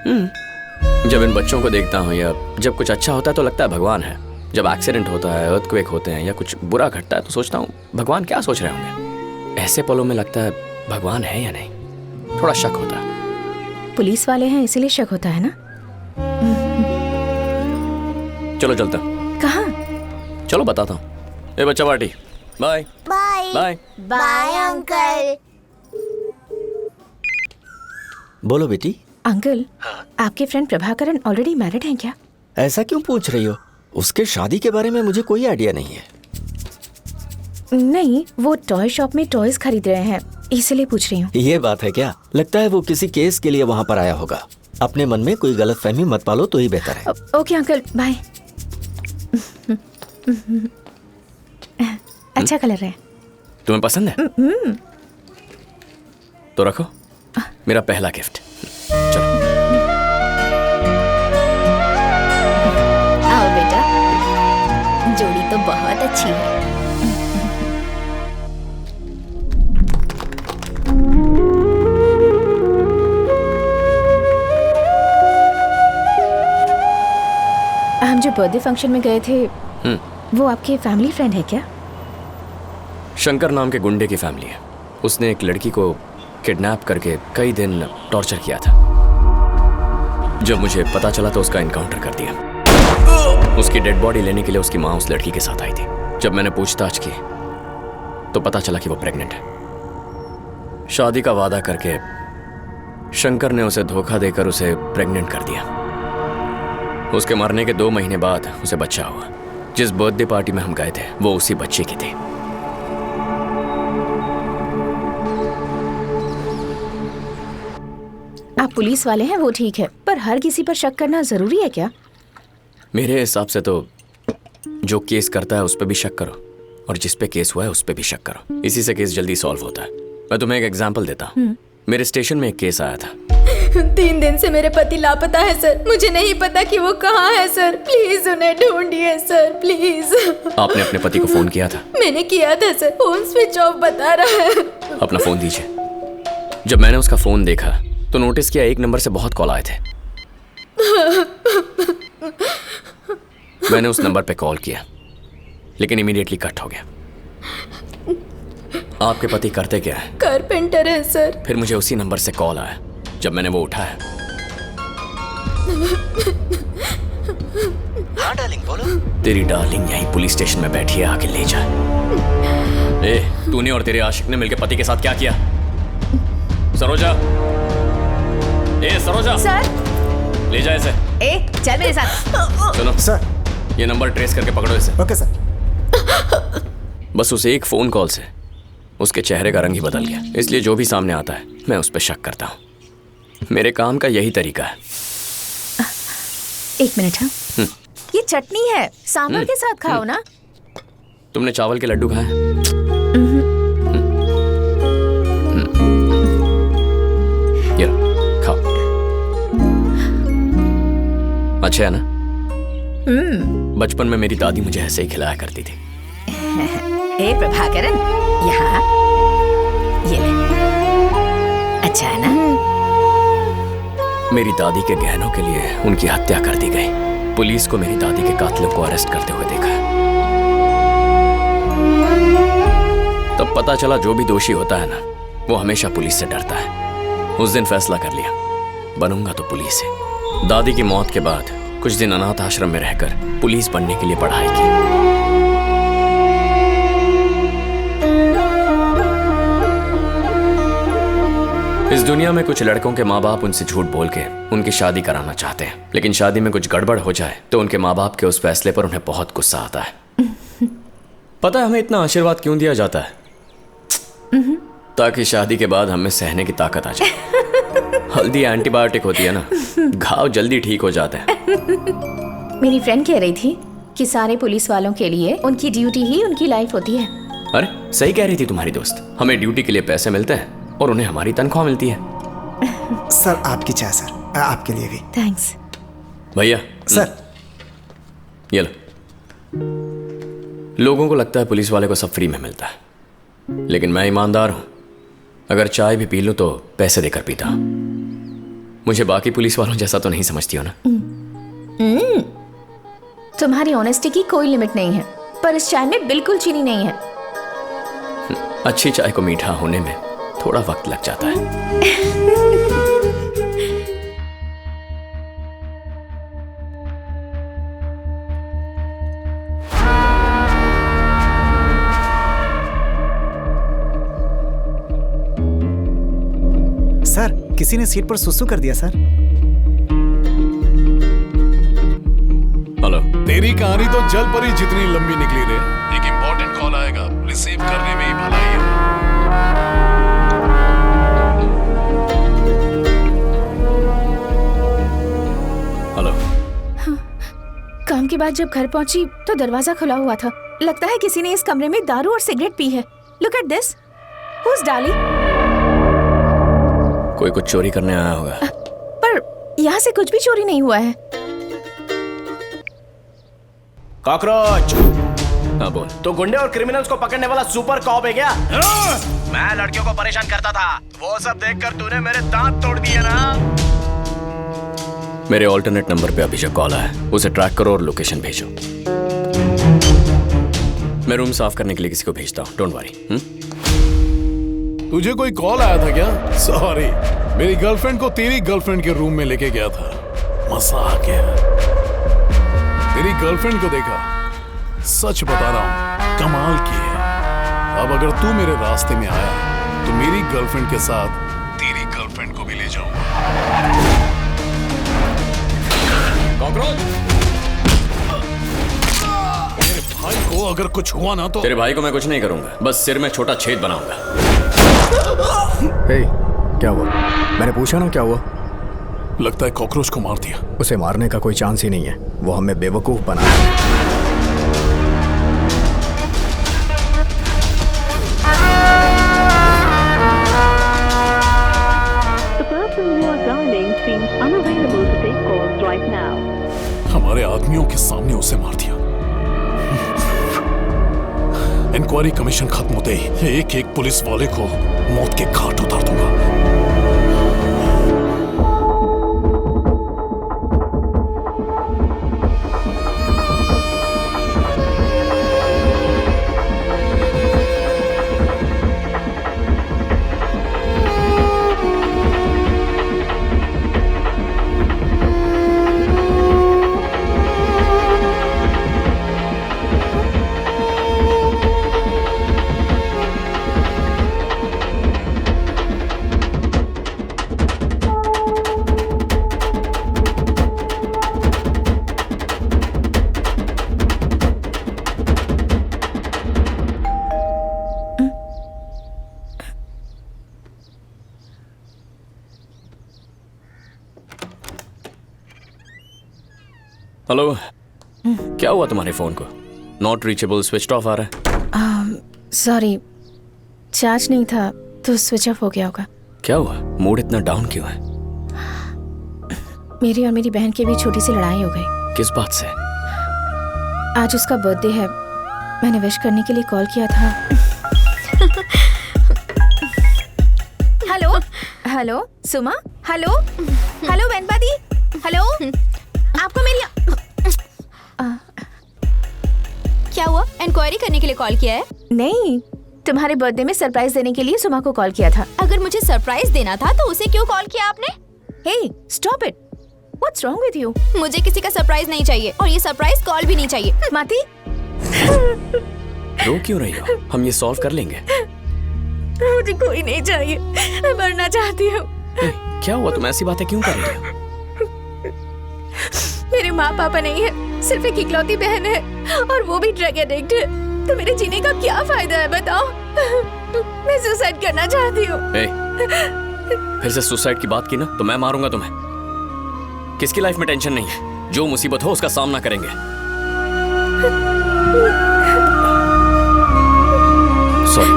Speaker 11: जब इन बच्चों को देखता हूँ या जब कुछ अच्छा होता है तो लगता है भगवान है। जब एक्सीडेंट होता है, अर्थक्वेक होते हैं या कुछ बुरा घटता है तो सोचता हूँ भगवान क्या सोच रहे होंगे। ऐसे पलों में लगता है भगवान है या नहीं, थोड़ा शक होता है।
Speaker 14: पुलिस वाले हैं इसीलिए शक होता है ना?
Speaker 11: चलो चलता।
Speaker 14: कहाँ?
Speaker 11: चलो बताता हूँ। ए बच्चा party, bye
Speaker 16: bye
Speaker 11: bye
Speaker 16: bye uncle.
Speaker 1: बोलो बेटी।
Speaker 14: अंकल, आपके फ्रेंड प्रभाकरन ऑलरेडी मैरिड हैं क्या?
Speaker 1: ऐसा क्यों पूछ रही हो? उसके शादी के बारे में मुझे कोई आइडिया नहीं है।
Speaker 14: नहीं, वो टॉय शॉप में टॉयज खरीद रहे हैं इसलिए पूछ रही हूँ।
Speaker 1: ये बात है क्या? लगता है वो किसी केस के लिए वहाँ पर आया होगा। अपने मन में कोई गलतफहमी मत पालो तो ही बेहतर है।
Speaker 14: Okay uncle, bye. अच्छा कलर है।
Speaker 11: तुम्हें पसंद है? तो रखो, मेरा पहला गिफ्ट। चलो
Speaker 7: आओ बेटा, जोड़ी तो बहुत अच्छी है।
Speaker 14: हम जो बर्थडे फंक्शन में गए थे वो आपके फैमिली फ्रेंड है क्या?
Speaker 11: शंकर नाम के गुंडे की फैमिली है। उसने एक लड़की को किडनैप करके कई दिन टॉर्चर किया था। जब मुझे पता चला तो उसका एनकाउंटर कर दिया। उसकी डेड बॉडी लेने के लिए उसकी माँ उस लड़की के साथ आई थी। जब मैंने पूछताछ की तो पता चला कि वो प्रेग्नेंट है। शादी का वादा करके शंकर ने उसे धोखा देकर उसे प्रेग्नेंट कर दिया। उसके मरने के 2 महीने बाद उसे बच्चा हुआ। जिस बर्थडे पार्टी में हम गए थे वो उसी बच्चे की थी।
Speaker 14: आप पुलिस वाले हैं वो ठीक है, पर हर किसी पर शक करना जरूरी है क्या?
Speaker 11: मेरे हिसाब से तो जो केस करता है उस पर भी शक करो और जिस पे केस हुआ है उस पे भी शक करो। इसी से केस जल्दी सॉल्व होता है। मैं तुम्हें एक एग्जांपल देता हूँ। मेरे स्टेशन में एक केस आया था।
Speaker 17: 3 दिन से मेरे पति लापता है सर। मुझे नहीं पता कि वो कहाँ है सर। प्लीज उन्हें ढूंढिए सर, प्लीज।
Speaker 11: आपने अपने पति को फोन किया था?
Speaker 17: मैंने किया था सर, फोन स्विच ऑफ बता रहा है।
Speaker 11: अपना फोन दीजिए। जब मैंने उसका फोन देखा तो नोटिस किया एक नंबर से बहुत कॉल आए थे। मैंने उस नंबर पे कॉल किया लेकिन इमीडिएटली कट हो गया। आपके पति करते क्या है?
Speaker 17: कारपेंटर है सर।
Speaker 11: फिर मुझे उसी नंबर से कॉल आया। जब मैंने वो उठाया।
Speaker 15: हाँ डार्लिंग बोलो।
Speaker 11: तेरी डार्लिंग यहीं पुलिस स्टेशन में बैठी है, आके ले जा। ए, तूने और तेरे आशिक ने मिलकर पति के साथ क्या किया? सरोजा, ए सरोजा
Speaker 10: सर,
Speaker 11: ले जा इसे।
Speaker 10: ए चल मेरे साथ।
Speaker 11: सुनो सर, ये नंबर ट्रेस करके पकड़ो इसे।
Speaker 8: Okay sir.
Speaker 11: बस उसे एक फोन कॉल से उसके चेहरे का रंग ही बदल गया। इसलिए जो भी सामने आता है मैं उस पर शक करता हूँ। मेरे काम का यही तरीका है।
Speaker 14: 1 मिनट। हाँ, ये चटनी है, सांभर के साथ खाओ ना।
Speaker 11: तुमने चावल के लड्डू खाए? ये खाओ। अच्छे है ना? बचपन में मेरी दादी मुझे ऐसे ही खिलाया करती थी।
Speaker 10: ए प्रभाकरन, यहाँ ये ले। अच्छा है ना?
Speaker 11: मेरी दादी के गहनों के लिए उनकी हत्या कर दी गई। पुलिस को मेरी दादी के कातिलों को अरेस्ट करते हुए देखा। तब पता चला जो भी दोषी होता है ना वो हमेशा पुलिस से डरता है। उस दिन फैसला कर लिया, बनूंगा तो पुलिस है। दादी की मौत के बाद कुछ दिन अनाथ आश्रम में रहकर पुलिस बनने के लिए पढ़ाई की। इस दुनिया में कुछ लड़कों के माँ बाप उनसे झूठ बोल के उनकी शादी कराना चाहते हैं, लेकिन शादी में कुछ गड़बड़ हो जाए तो उनके माँ बाप के उस फैसले पर उन्हें बहुत गुस्सा आता है। पता है हमें इतना आशीर्वाद क्यों दिया जाता है? ताकि शादी के बाद हमें सहने की ताकत आ जाए। हल्दी एंटीबायोटिक होती है ना, घाव जल्दी ठीक हो जाते हैं।
Speaker 14: मेरी फ्रेंड कह रही थी कि सारे पुलिस वालों के लिए उनकी ड्यूटी ही उनकी लाइफ होती है।
Speaker 11: अरे सही कह रही थी तुम्हारी दोस्त। हमें ड्यूटी के लिए पैसे मिलते हैं और उन्हें हमारी तनख्वाह मिलती है।
Speaker 8: सर आपकी चाय सर, आपके लिए भी।
Speaker 14: थैंक्स
Speaker 11: भैया।
Speaker 8: सर
Speaker 11: ये लो। लोगों को लगता है पुलिस वाले को सब फ्री में मिलता है, लेकिन मैं ईमानदार हूं। अगर चाय भी पी लूं तो पैसे देकर पीता। मुझे बाकी पुलिस वालों जैसा तो नहीं समझती हो ना?
Speaker 14: तुम्हारी ऑनेस्टी की कोई लिमिट नहीं है, पर इस चाय में बिल्कुल चीनी नहीं है।
Speaker 11: अच्छी चाय को मीठा होने में थोड़ा वक्त लग जाता है।
Speaker 18: सर, किसी ने सीट पर सुसु कर दिया सर।
Speaker 11: हेलो।
Speaker 2: तेरी कहानी तो जल परी जितनी लंबी निकली रे। एक इम्पोर्टेंट कॉल आएगा, रिसीव करने में ही भलाई है।
Speaker 11: हेलो।
Speaker 14: काम के बाद जब घर पहुंची तो दरवाजा खुला हुआ था। लगता है किसी ने इस कमरे में दारू और सिगरेट पी है। Look at this. Who's डाली?
Speaker 11: कोई कुछ चोरी करने आया होगा।
Speaker 14: पर यहाँ से कुछ भी चोरी नहीं हुआ है।
Speaker 13: कॉकरोच।
Speaker 11: हाँ बोल।
Speaker 13: तो गुंडे और क्रिमिनल्स को पकड़ने वाला सुपर कॉप है क्या? मैं लड़कियों को परेशान करता था, वो सब देखकर तूने मेरे दांत तोड़ दिए ना।
Speaker 11: मेरे ऑल्टरनेट नंबर पे अभिषेक कॉल आया, उसे ट्रैक करो और लोकेशन भेजो। मैं रूम साफ करने के लिए किसी को भेजता हूँ, डोंट वरी।
Speaker 2: तुझे कोई कॉल आया था क्या? सॉरी, मेरी गर्लफ्रेंड को तेरी गर्लफ्रेंड के रूम में लेके गया था। मजा आ गया। तेरी गर्लफ्रेंड को देखा, सच बता रहा हूँ, कमाल की है। अब अगर तू मेरे रास्ते में आया तो मेरी गर्लफ्रेंड के साथ तेरी गर्लफ्रेंड को भी ले जाऊंगा।
Speaker 11: कॉकरोच।
Speaker 2: मेरे भाई को अगर कुछ हुआ ना तो।
Speaker 11: तेरे भाई को मैं कुछ नहीं करूंगा, बस सिर में छोटा छेद बनाऊंगा।
Speaker 5: हे, क्या हुआ? मैंने पूछा ना क्या हुआ?
Speaker 2: लगता है कॉकरोच को मार दिया।
Speaker 5: उसे मारने का कोई चांस ही नहीं है, वो हमें बेवकूफ बना है।
Speaker 2: हमारे आदमियों के सामने उसे मार दिया। इंक्वायरी कमीशन खत्म होते ही एक एक पुलिस वाले को मौत के घाट उतार दूंगा।
Speaker 11: हेलो। क्या हुआ तुम्हारे फोन को? नॉट रीचेबल, स्विच ऑफ आ रहा है।
Speaker 14: सॉरी, चार्ज नहीं था तो स्विच ऑफ हो गया होगा।
Speaker 11: क्या हुआ? मूड इतना डाउन क्यों है?
Speaker 14: मेरी और मेरी बहन की भी छोटी सी लड़ाई हो गई।
Speaker 11: किस बात से?
Speaker 14: आज उसका बर्थडे है, मैंने विश करने के लिए कॉल किया था। हेलो हेलो सुमा, हेलो हेलो बहनपा दी, हेलो। आपको मेरी
Speaker 7: क्या हुआ? इंक्वायरी करने के लिए कॉल किया है?
Speaker 14: नहीं, तुम्हारे बर्थडे में सरप्राइज देने के लिए सुमा को कॉल किया था।
Speaker 7: अगर मुझे सरप्राइज देना था तो उसे क्यों कॉल किया आपने?
Speaker 14: Hey, stop it. What's wrong with you?
Speaker 7: मुझे किसी का सरप्राइज नहीं चाहिए और ये सरप्राइज कॉल भी नहीं चाहिए।
Speaker 14: माती,
Speaker 11: रो क्यों रही हो? हम ये सॉल्व कर लेंगे।
Speaker 14: मुझे कोई नहीं चाहिए, मैं मरना चाहती हूँ।
Speaker 11: क्या हुआ? तुम ऐसी बातें क्यों कर रही हो?
Speaker 14: मेरे माँ पापा नहीं है, सिर्फ एक इकलौती बहन है और वो भी ड्रग एडिक्ट है। तो मेरे जीने का क्या फायदा है बताओ? मैं सुसाइड करना चाहती हूँ।
Speaker 11: फिर से सुसाइड की बात की ना तो मैं मारूंगा तुम्हें। किसकी लाइफ में टेंशन नहीं है? जो मुसीबत हो उसका सामना करेंगे। सॉरी,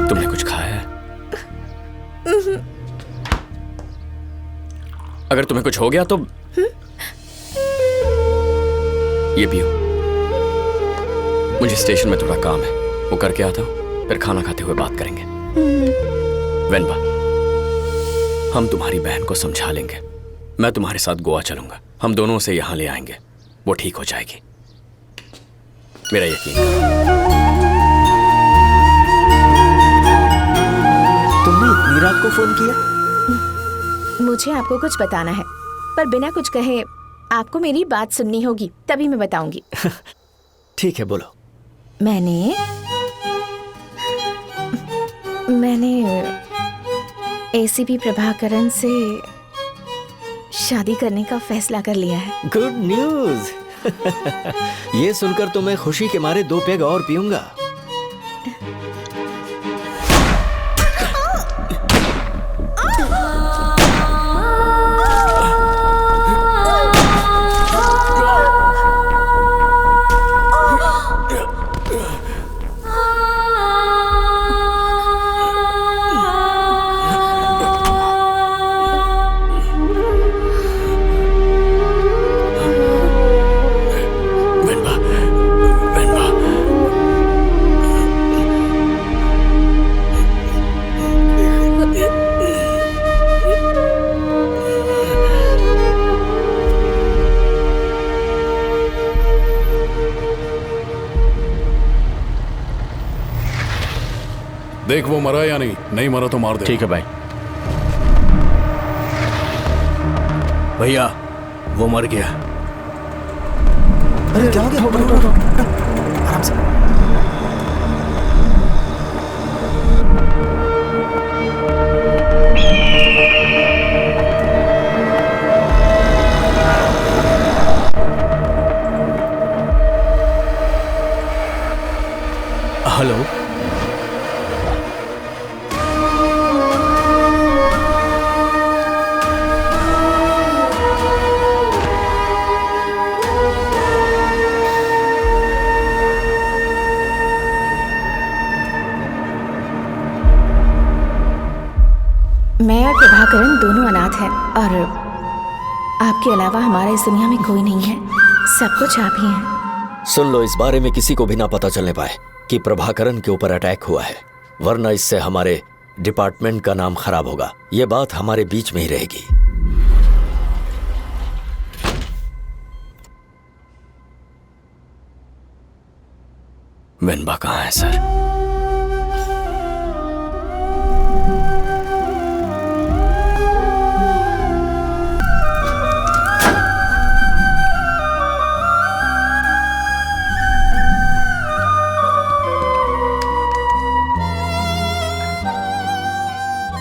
Speaker 11: तुमने कुछ खाया है? अगर तुम्हें कुछ हो गया तो ये पियो। मुझे स्टेशन में थोड़ा काम है। वो करके आता हूँ, फिर खाना खाते हुए बात करेंगे। वेनबा, हम तुम्हारी बहन को समझा लेंगे। मैं तुम्हारे साथ गोवा चलूंगा, हम दोनों से यहाँ ले आएंगे, वो ठीक हो जाएगी, मेरा यकीन करो।
Speaker 18: तुमने इतनी रात को फोन किया?
Speaker 10: मुझे आपको कुछ बताना है, पर बिना कुछ कहे आपको मेरी बात सुननी होगी, तभी मैं बताऊंगी।
Speaker 1: ठीक है, बोलो।
Speaker 10: मैंने एसीपी प्रभाकरन से शादी करने का फैसला कर लिया है।
Speaker 1: Good news. ये सुनकर तो मैं खुशी के मारे 2 पेग और पीऊंगा।
Speaker 2: देख वो मरा या नहीं मरा तो मार दे।
Speaker 13: ठीक है भाई। भैया वो मर गया।
Speaker 18: अरे क्या हो गया? आराम से।
Speaker 13: हेलो,
Speaker 10: मैं और प्रभाकरन दोनों अनाथ हैं और आपके अलावा हमारा इस दुनिया में कोई नहीं है, सब कुछ आप ही हैं।
Speaker 1: सुन लो, इस बारे में किसी को भी ना पता चलने पाए कि प्रभाकरन के ऊपर अटैक हुआ है, वरना इससे हमारे डिपार्टमेंट का नाम खराब होगा। ये बात हमारे बीच में ही रहेगी।
Speaker 11: वेनबा कहाँ है सर?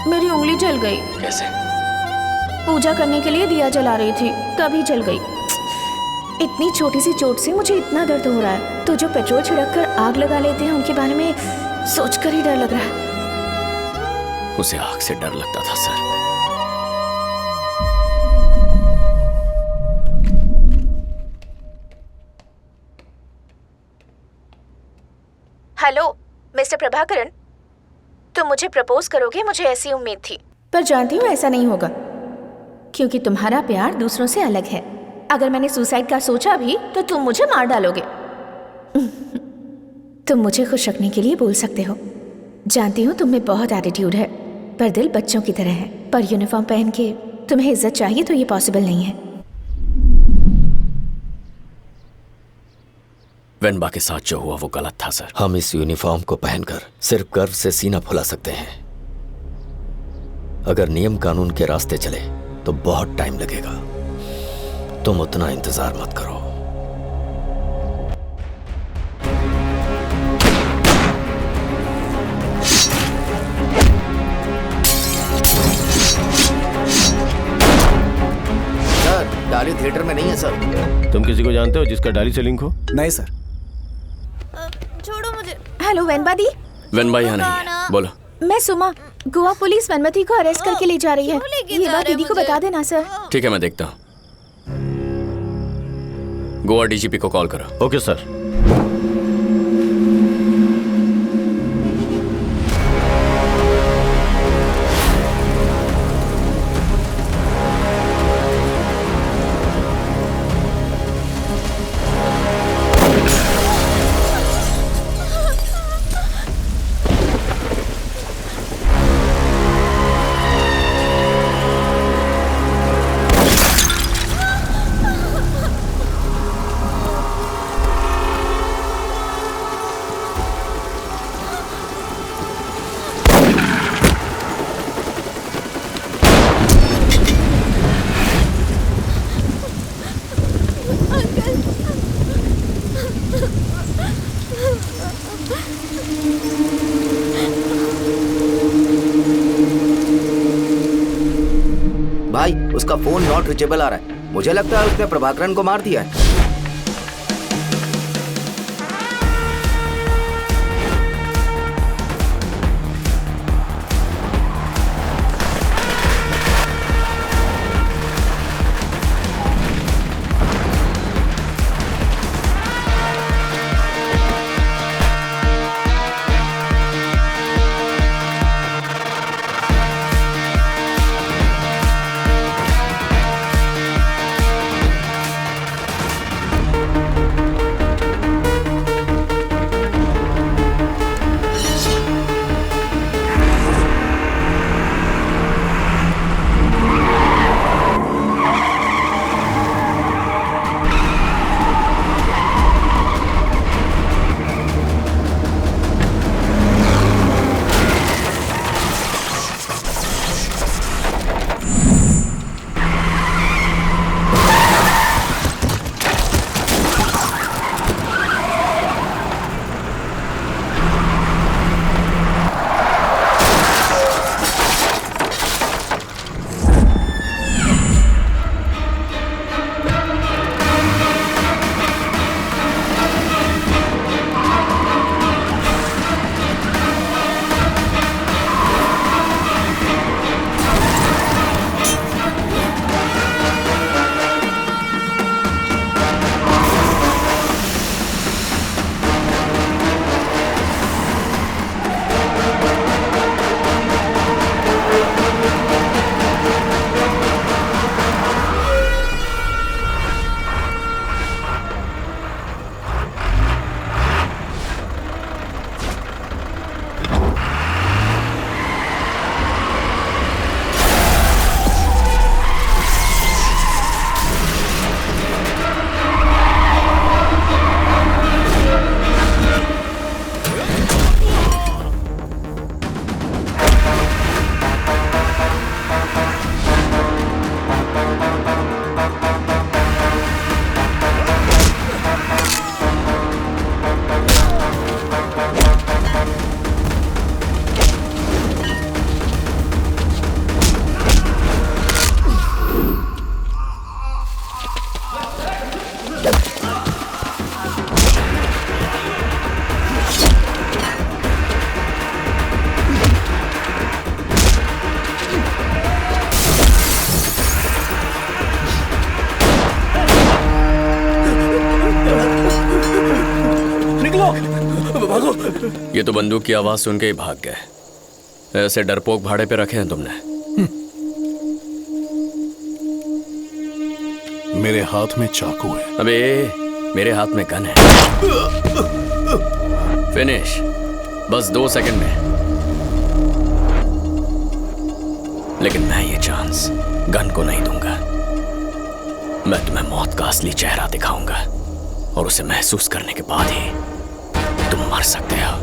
Speaker 10: मेरी उंगली जल गई।
Speaker 11: कैसे?
Speaker 10: पूजा करने के लिए दिया जला रही थी, तभी जल गई। इतनी छोटी सी चोट से मुझे इतना दर्द हो रहा है, तो जो पेट्रोल छिड़क कर आग लगा लेते हैं उनके बारे में सोचकर ही डर लग रहा है।
Speaker 11: उसे आग से डर लगता था सर।
Speaker 10: हेलो मिस्टर प्रभाकरन, तुम मुझे प्रपोज करोगे, मुझे ऐसी उम्मीद थी, पर जानती हूँ ऐसा नहीं होगा, क्योंकि तुम्हारा प्यार दूसरों से अलग है। अगर मैंने सुसाइड का सोचा भी तो तुम मुझे मार डालोगे। तुम मुझे खुश रखने के लिए बोल सकते हो। जानती हूँ तुम में बहुत एटीट्यूड है, पर दिल बच्चों की तरह है। पर यूनिफॉर्म पहन के तुम्हें इज्जत चाहिए तो ये पॉसिबल नहीं है।
Speaker 11: वेनबा के साथ जो हुआ वो गलत था सर।
Speaker 1: हम इस यूनिफॉर्म को पहनकर सिर्फ गर्व से सीना फुला सकते हैं। अगर नियम कानून के रास्ते चले तो बहुत टाइम लगेगा। तुम उतना इंतजार मत करो।
Speaker 4: सर, डाली थिएटर में नहीं है सर।
Speaker 9: तुम किसी को जानते हो जिसका डाली से लिंक हो?
Speaker 18: नहीं सर।
Speaker 7: छोड़ो मुझे।
Speaker 10: हेलो वेनबा दी।
Speaker 11: वेनबा यहाँ नहीं है, बोलो।
Speaker 10: मैं सुमा, गोवा पुलिस वनमती को अरेस्ट करके ले जा रही है। ये बात दीदी को बता देना सर।
Speaker 11: ठीक है, मैं देखता हूँ। गोवा डीजीपी को कॉल करो।
Speaker 9: Okay sir.
Speaker 4: उसका फोन नॉट रीचेबल आ रहा है। मुझे लगता है उसने प्रभाकरन को मार दिया है।
Speaker 11: ये तो बंदूक की आवाज सुन के ही भाग गए। ऐसे डरपोक भाड़े पे रखे हैं तुमने?
Speaker 2: मेरे हाथ में चाकू है।
Speaker 11: अबे मेरे हाथ में गन है। फिनिश, बस 2 सेकंड में। लेकिन मैं ये चांस गन को नहीं दूंगा। मैं तुम्हें मौत का असली चेहरा दिखाऊंगा और उसे महसूस करने के बाद ही तुम मर सकते हो।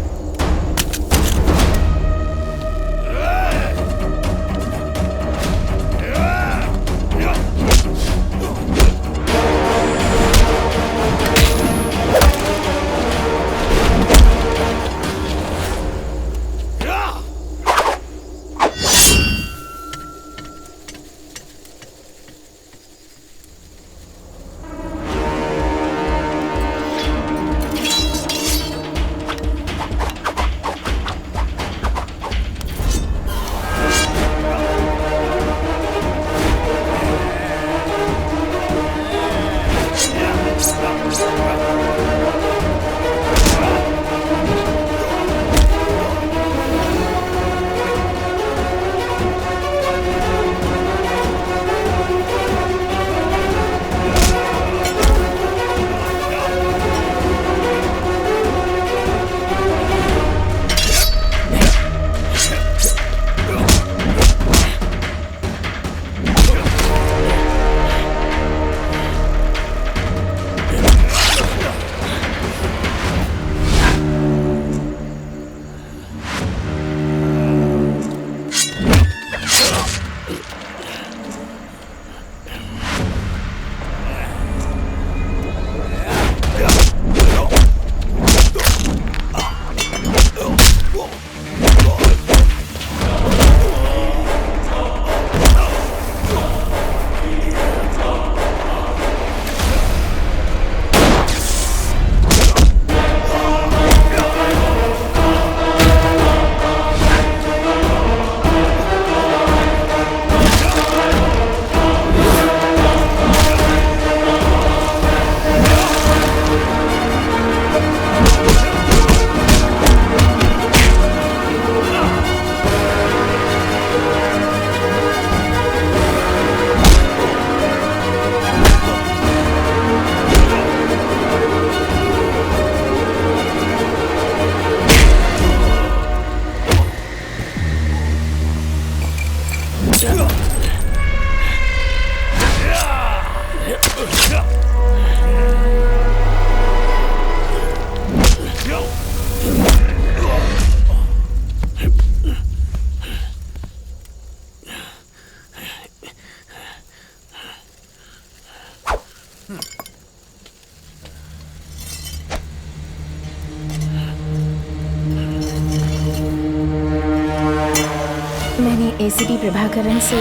Speaker 10: एसीपी प्रभाकरन से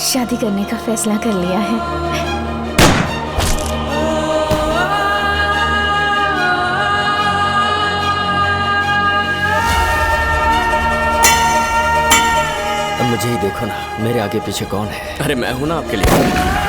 Speaker 10: शादी करने का फैसला कर लिया है।
Speaker 1: मुझे ही देखो ना, मेरे आगे पीछे कौन है?
Speaker 11: अरे मैं हूं ना आपके लिए।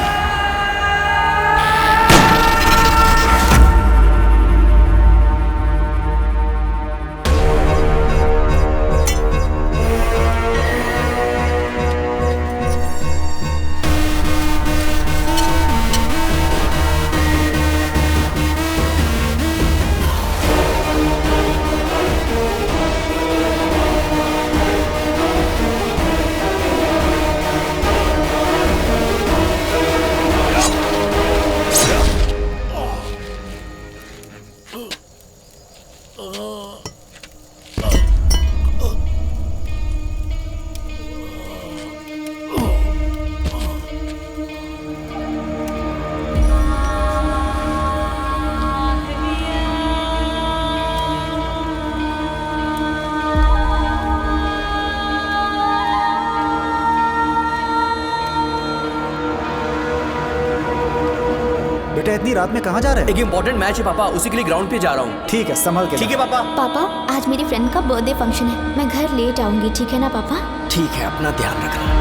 Speaker 18: बेटा इतनी रात में कहाँ जा रहे हैं?
Speaker 13: एक इम्पोर्टेंट मैच है पापा, उसी के लिए ग्राउंड पे जा रहा हूँ।
Speaker 18: ठीक है, संभल के।
Speaker 13: ठीक है पापा।
Speaker 7: पापा, आज मेरी फ्रेंड का बर्थडे फंक्शन है, मैं घर लेट आऊंगी, ठीक है ना पापा?
Speaker 18: ठीक है, अपना ध्यान रखना।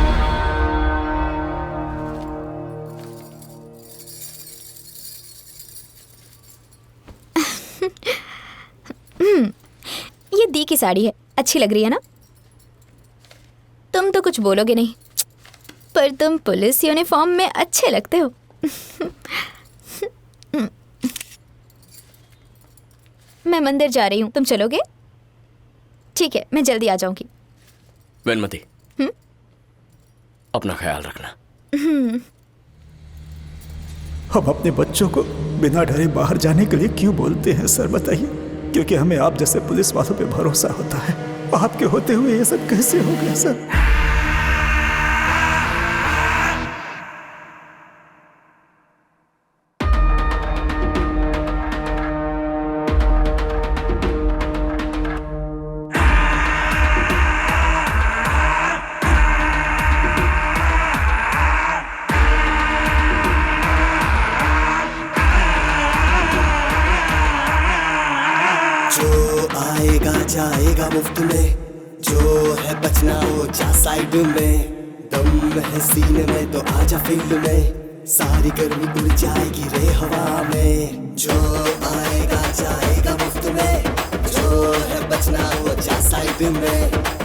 Speaker 7: ये दी की साड़ी है, अच्छी लग रही है ना? तुम तो कुछ बोलोगे नहीं, पर तुम पुलिस यूनिफॉर्म में अच्छे लगते हो। मैं मंदिर जा रही हूँ, तुम चलोगे? ठीक है, मैं जल्दी आ जाऊंगी।
Speaker 11: वेनमती, अपना ख्याल रखना।
Speaker 8: हम अपने बच्चों को बिना डरे बाहर जाने के लिए क्यों बोलते हैं सर, बताइए? क्योंकि हमें आप जैसे पुलिस वालों पे भरोसा होता है। आपके होते हुए ये सब कैसे हो गया सर?
Speaker 19: जाएगा मुफ्त में, जो है बचना वो जा साइड में। दम है सीने में तो आजा फील्ड में, सारी गर्मी उड़ जाएगी रे हवा में। जो आएगा जाएगा मुफ्त में, जो है बचना वो जा साइड में।